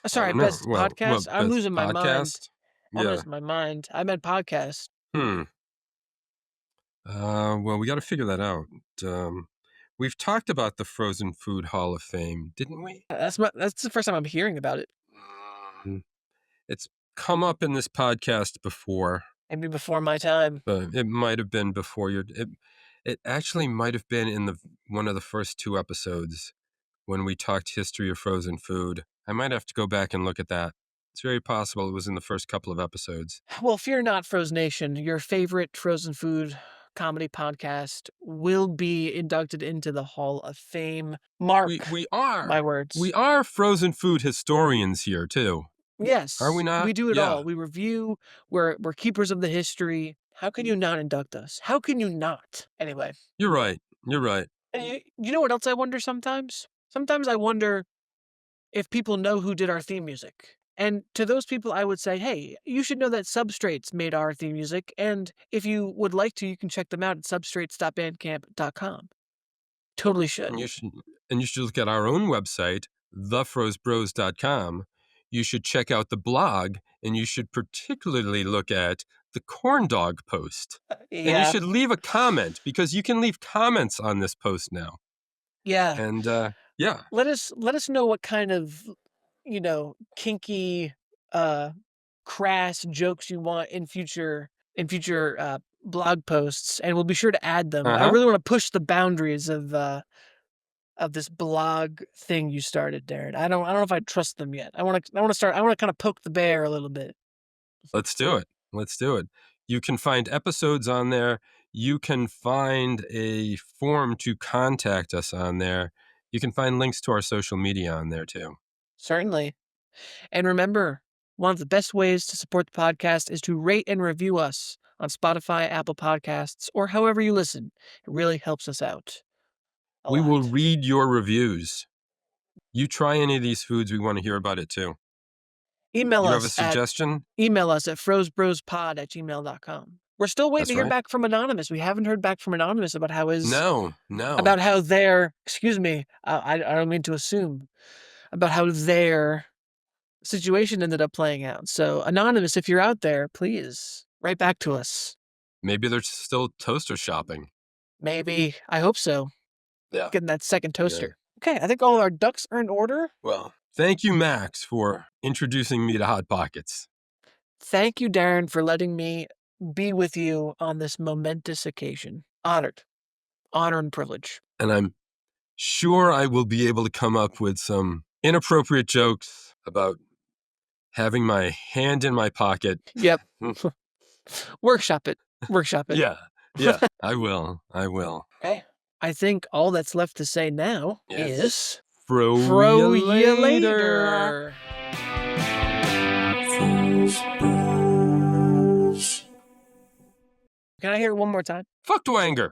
Sorry, I don't know. best podcast. I'm best losing my mind. podcast? I'm Yeah. losing my mind. I meant podcast. Well, we got to figure that out. We've talked about the Frozen Food Hall of Fame, didn't we? That's the first time I'm hearing about it. It's come up in this podcast before. Maybe before my time. It might have been before your. It actually might have been in one of the first 2 episodes when we talked history of frozen food. I might have to go back and look at that. It's very possible it was in the first couple of episodes. Well, fear not, Frozen Nation. Your favorite frozen food comedy podcast will be inducted into the Hall of Fame. Mark we are my words. We are frozen food historians here too. Yes. Are we not? We do it Yeah. all. We review. We're keepers of the history. How can you not induct us? How can you not? Anyway. You're right. And you know what else I wonder sometimes? Sometimes I wonder if people know who did our theme music. And to those people, I would say, hey, you should know that Substrates made our theme music. And if you would like to, you can check them out at substrates.bandcamp.com. Totally should. And you should look at our own website, thefrozebros.com. You should check out the blog, and you should particularly look at the corn dog post. Yeah. And you should leave a comment, because you can leave comments on this post now. Yeah. And yeah. Let us know what kind of, kinky, crass jokes you want in future blog posts, and we'll be sure to add them. I really want to push the boundaries of this blog thing you started, Darren. I don't know if I trust them yet. I want to kind of poke the bear a little bit. Let's do it. You can find episodes on there. You can find a form to contact us on there. You can find links to our social media on there too. Certainly. And remember, one of the best ways to support the podcast is to rate and review us on Spotify, Apple Podcasts, or however you listen. It really helps us out. We will read your reviews. You try any of these foods, we want to hear about it too. Email us. You have a suggestion? Email us at frozebrospod@gmail.com. We're still waiting to hear back from Anonymous. We haven't heard back from Anonymous about how his... No. About how their... Excuse me. I don't mean to assume. About how their situation ended up playing out. So, Anonymous, if you're out there, please write back to us. Maybe they're still toaster shopping. Maybe. I hope so. Yeah. Getting that second toaster. Yeah. Okay, I think all our ducks are in order. Well, thank you, Max, for introducing me to Hot Pockets. Thank you, Darren, for letting me be with you on this momentous occasion. Honored. Honor and privilege. And I'm sure I will be able to come up with some inappropriate jokes about having my hand in my pocket. Yep. Workshop it. Yeah. Yeah, I will. Okay. I think all that's left to say now is... Fro ya later. Can I hear it one more time? Fuck Dwanger.